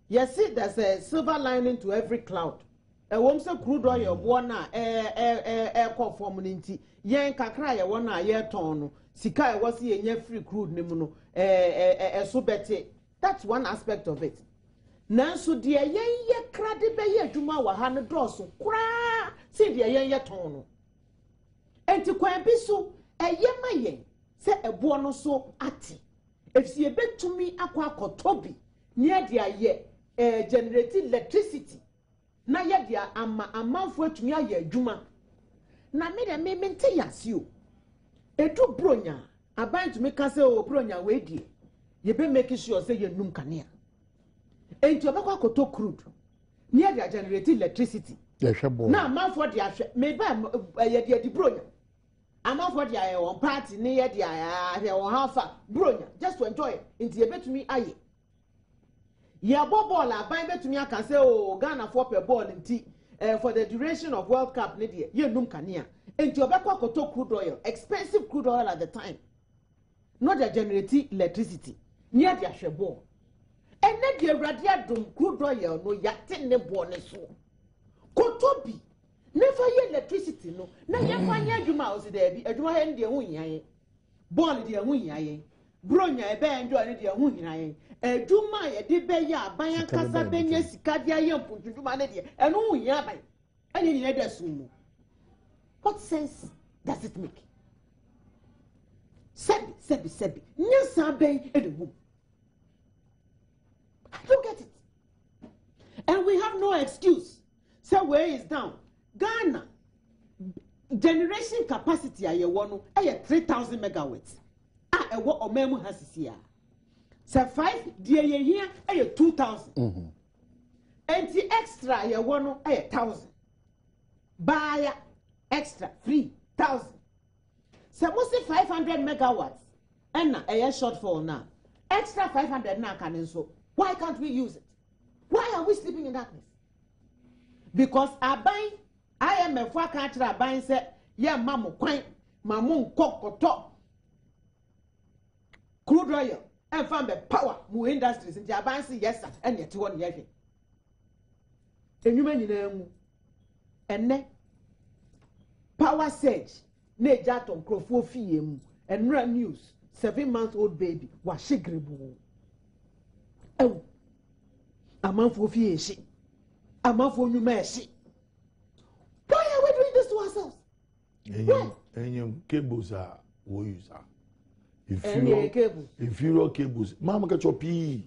Yes, see, there's a silver lining to every cloud. A woman so crude oil, one air conformity. Yan kakra, one year ton. Sika was here free crude nimuno. So better. That's one aspect of it. Now, so dear, ye cradi be ye juma wa hana dross, cra, see dear ye tono. And to quampiso, a ye maye, say a buono so ati. If she a bit to me, aqua cotobi, near dear ye, generating electricity. Na ye dear, a month for to me a juma. Na made a moment as you. A true bronya, a bind to make us say, oh, bronya, wait, dear. You be making sure say you num kania. And you make to crude. Near they generating electricity. Now, man for the maybe the bronya. I'm out for the one party near the half bronya just to enjoy it. Into your bed to me, aye. Ya bobola buy to me. I can say, oh, Ghana for per ball and tea for the duration of World Cup. Nedia, you num kania. And you make to crude oil, expensive crude oil at the time. Not the generating electricity. Near the ashebo. And then the radiatum crude oil no yatin ne bonnet so. Kotobi. Never hear electricity no. Now you find your mouse there be a dry and the wing. Born the wing. Bronya a band joined the wing. A duma a debaya by a casa benyas cadia yam put to humanity and who yabai. And in other sumo. What sense does it make? Sebi. Nyasabe edu. I don't get it. And we have no excuse. So where is down? Ghana generation capacity aye 3,000 megawatts. A what omemu has here. So 5 dear here 2,000. And the extra aye 1,000. Buy extra 3,000. So most 500 megawatts. And a shortfall now. Extra 500 now can so. Why can't we use it? Why are we sleeping in darkness? Because I am a far country buying said, yeah, mamu quaint, mamu kokoto. Crude oil and found the power, mu industries in Japan, yes, sir, and yet 1 year. And you mean, and then power surge, ne jaton crofo fiem, and run news, 7-month-old baby was shigribu. Oh, a month for fish, a month for new mercy. Why are we doing this to ourselves? And your cables are what you are. inferior cables. Mama get your P.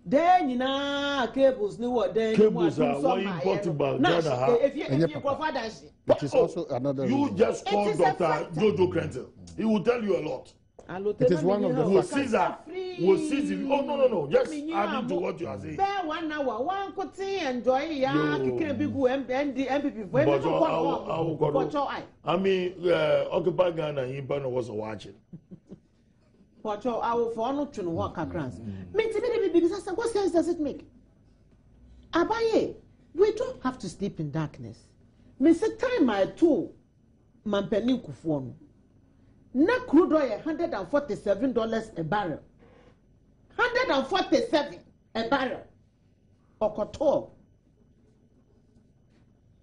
Then you know cables new what then cables are one important about Ghana. If you provide us, it is also another. You just call Dr. Jojo Krentel. He will tell you a lot. It is one of the we'll seize it. Oh no. Just adding to what you are saying. 1 hour, one could see enjoy ya. Can be good MPP. I mean, Occupy Ghana, he was watching. Pocho, I will follow to walk across. What sense does it make? Abaye, we don't have to sleep in darkness. Mr. Time I too, Mampeni Kufuono. Na crude oil $147 a barrel. 147 a barrel. Okoto.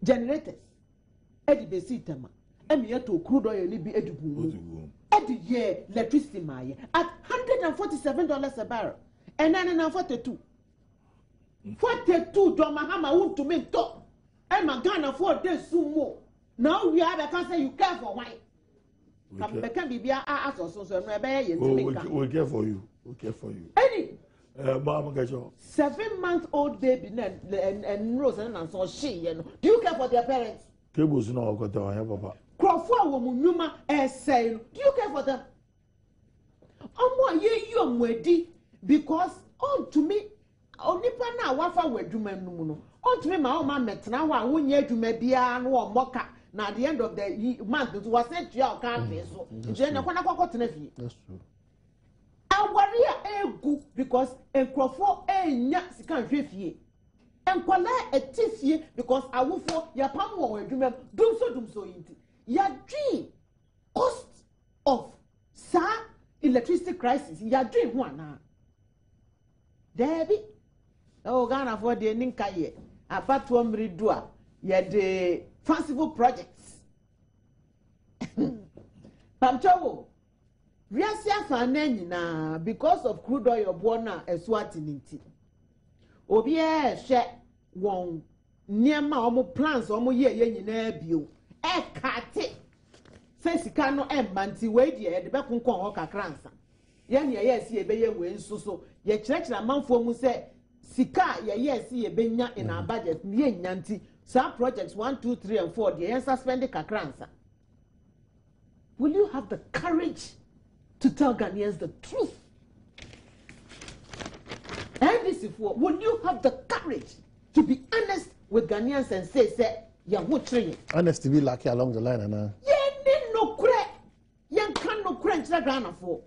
Generators. Edi besitama. Emi yeto crude oil ni bi edibu. Edi ye electricity maye at $147 a barrel. And then 42. 42 do mahama won to me to. And my Ghana for days sumo. Now we have a cancer you care for why? We care for you. We care for you. Any 7-month-old baby and Rose and so she, do you care for their parents? Cables no got papa. Crawford woman say, do you care for them? You ready because to me, only pana wafa wedumenu. To me, my own man met now. I won't yet to maybe no mocha. Now at the end of the month, it was sent to your country. So then I want to go to Nevi. That's true. I worry a because a Crawford a nyas can fifty. And Kola a tiffy because I will for your palm or do so into your dream cost of electricity crisis. Your dream one. Debbie. Oh, Ghana for the Ninkaye. A Badwam redua. Yet the fanciful projects. Pamcho. Riasia fanenina because of crude oil bona eswatinity. Obie she won niema omo plans omo ye nyina bio. E kate. Se sika no embanti we de be konkon ho kakransa. Ye ne ye si ebe ye we nsuso. Ye kyerɛkyerɛ amanfo mu sɛ sika ye si ye benya in our budget ye nyanti some projects 1 2 3 and 4 the suspend kakransa. Will you have the courage to tell Ghanaians the truth? And this is what will you have the courage to be honest with Ghanaians and say ya wutri honest to be lucky along the line and no cre yan can no crunch la Ghana for.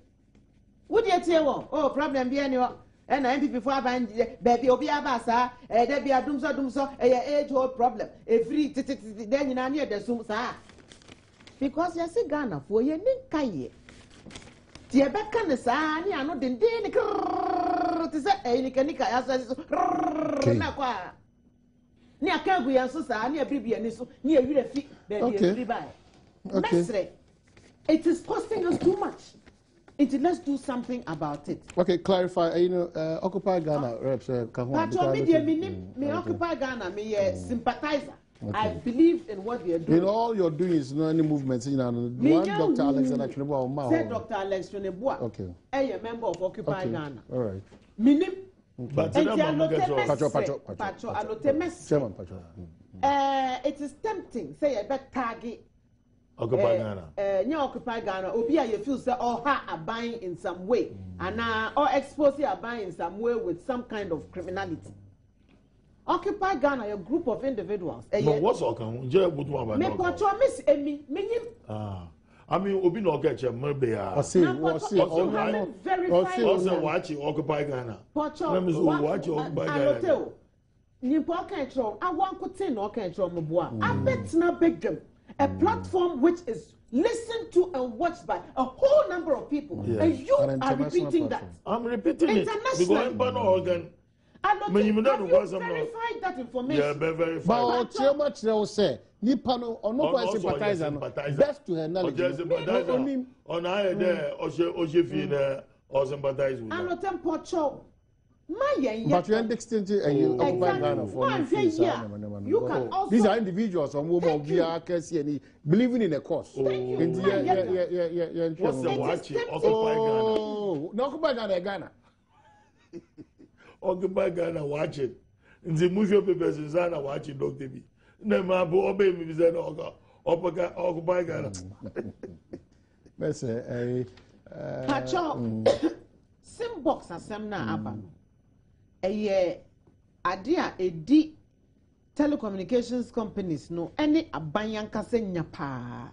Would you tell oh problem be any and MPP for baby obi abasa there be a dumso age old problem every then you near the sum because you see Ghana for ye ninkaye ti ebeka ne saa ni ano dende ni ti se nika asa na kwa ni akagu ya so saa ni abribia ni so ni ewire fi baby every buy okay it is costing us too much. Let's do something about it. Okay, clarify. Occupy Ghana reps. Me Occupy Ghana. Me sympathizer. Okay. I believe in what we are doing. All you're doing is no any movements. One Dr. Alexander Chunebua. Said Dr. Alex Chunebua. Okay. A member of Occupy Ghana. All right. Minim. But it is tempting. Say a bet target. Occupy Ghana. Occupy Ghana. Obia you feel say are buying in some way, and or exposed are buying in some way with some kind of criminality. Occupy Ghana, a group of individuals. But what's Occupy? Me portray Miss Emi. I mean, Obi no get your maybe. Also watch Occupy Ghana. Portray. Watch Occupy Ghana. Nipo control. I want to say no control me boa. I bet na big them. A platform which is listened to and watched by a whole number of people, and you are repeating that. I'm repeating it because I'm an organ. Have you verified that information? Yeah, verified. But how much they will say? Nipano or no sympathizer. Best to her knowledge. On I there, or sympathize with. I'm not tempo. But you understand and you occupy Ghana for you can also these are individuals on whom we are believing in a cause. What's the watching? Oh, no, occupy Ghana. Occupy Ghana watching. In the movie papers in Ghana watching Dr. B. No, my boy, baby, is an occupy Ghana. Pacho, Simbox Asemna Aban. A year, Adia, a D telecommunications companies no any abanyanka senya pa.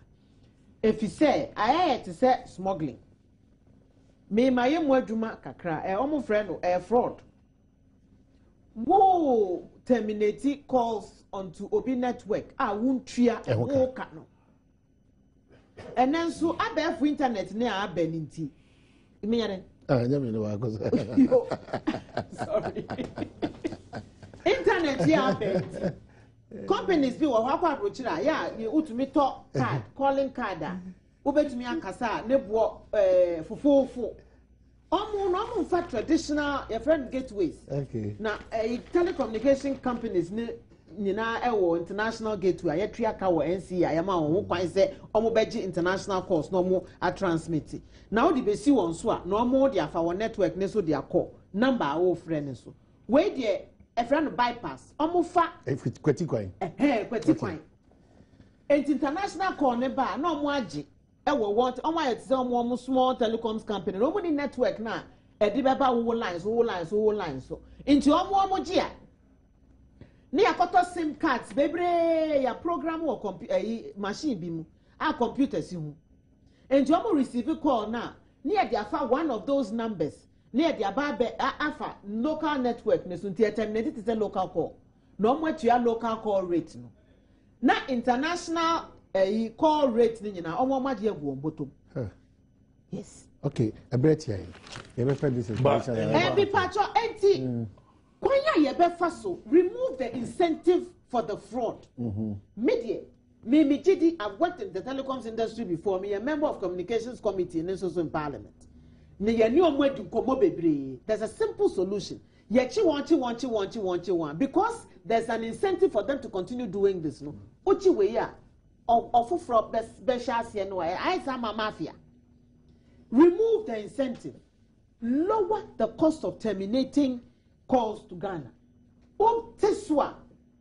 If you say, I had to say smuggling. Me, my duma kakra, almost friend, a fraud. Whoa, terminating calls onto Obi network. I won't tria a whole cano. And then so I bear for internet near Beninti. Sorry. Internet yeah, companies be what approach yeah, you ultimate talk card, calling card. Ube to me akasa nebo fufu. Omo for traditional your friend gateways. Okay. Now telecommunication companies nyina ewo international gateway ya triaka wo NCA ya ma wo kwan se omo beji international calls no mo a transmit na wo di besi won so a no omo di afa wo network ne so di akọ number wo friend so we de e friend bypass omo fa kweti kwan kweti kwan international call ne ba na omo agi ewo want omo ayet se omo small telecoms company no mo di network na e di beba wo lines so into omo gi a ni akoto SIM cards bebre ya program or machine bi mu a computer si hu and you receive call na ni e dia fa one of those numbers ni e dia ba be afa local network ne so terminate it local call no mo atua local call rate no na international call rate ni nyina omo ma je egu ombotom yes okay a bet here you be this information and be patcho enti remove the incentive for the fraud. Media. Me GD, I've worked in the telecoms industry before. Me a member of communications committee and also in parliament. There's a simple solution. Yet you want. Because there's an incentive for them to continue doing this. No, Uchi weya of fraud I am a mafia. Remove the incentive. Lower the cost of terminating calls to Ghana. Teswa,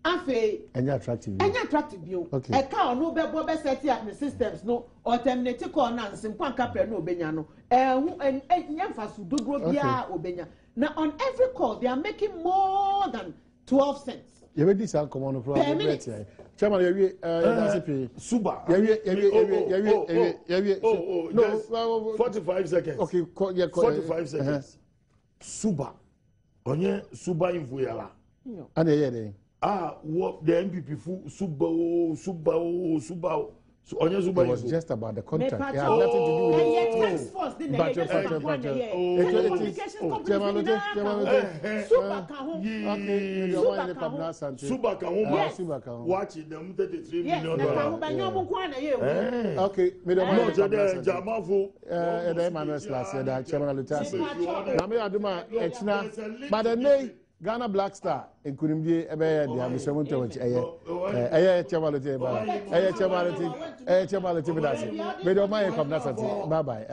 afe. Any attractive view. Okay. A car no be set up the systems no or terminate call na simple capre no obenya no. And yamfasu do grow bia obenya. Now on every call they are making more than 12 cents. You ready to come on the program? Chairman, Suba. No, 45 seconds. Okay, 45 seconds. Suba. Onye Suba Infuyala. What the MPP Suba. So onye Suba. It was just about the contract. It had nothing to do with Suba can watch them $33 million. Okay, but the Ghana Black Star in Kurimbi ebe dia misemunto wachi eye chabaloti bye bye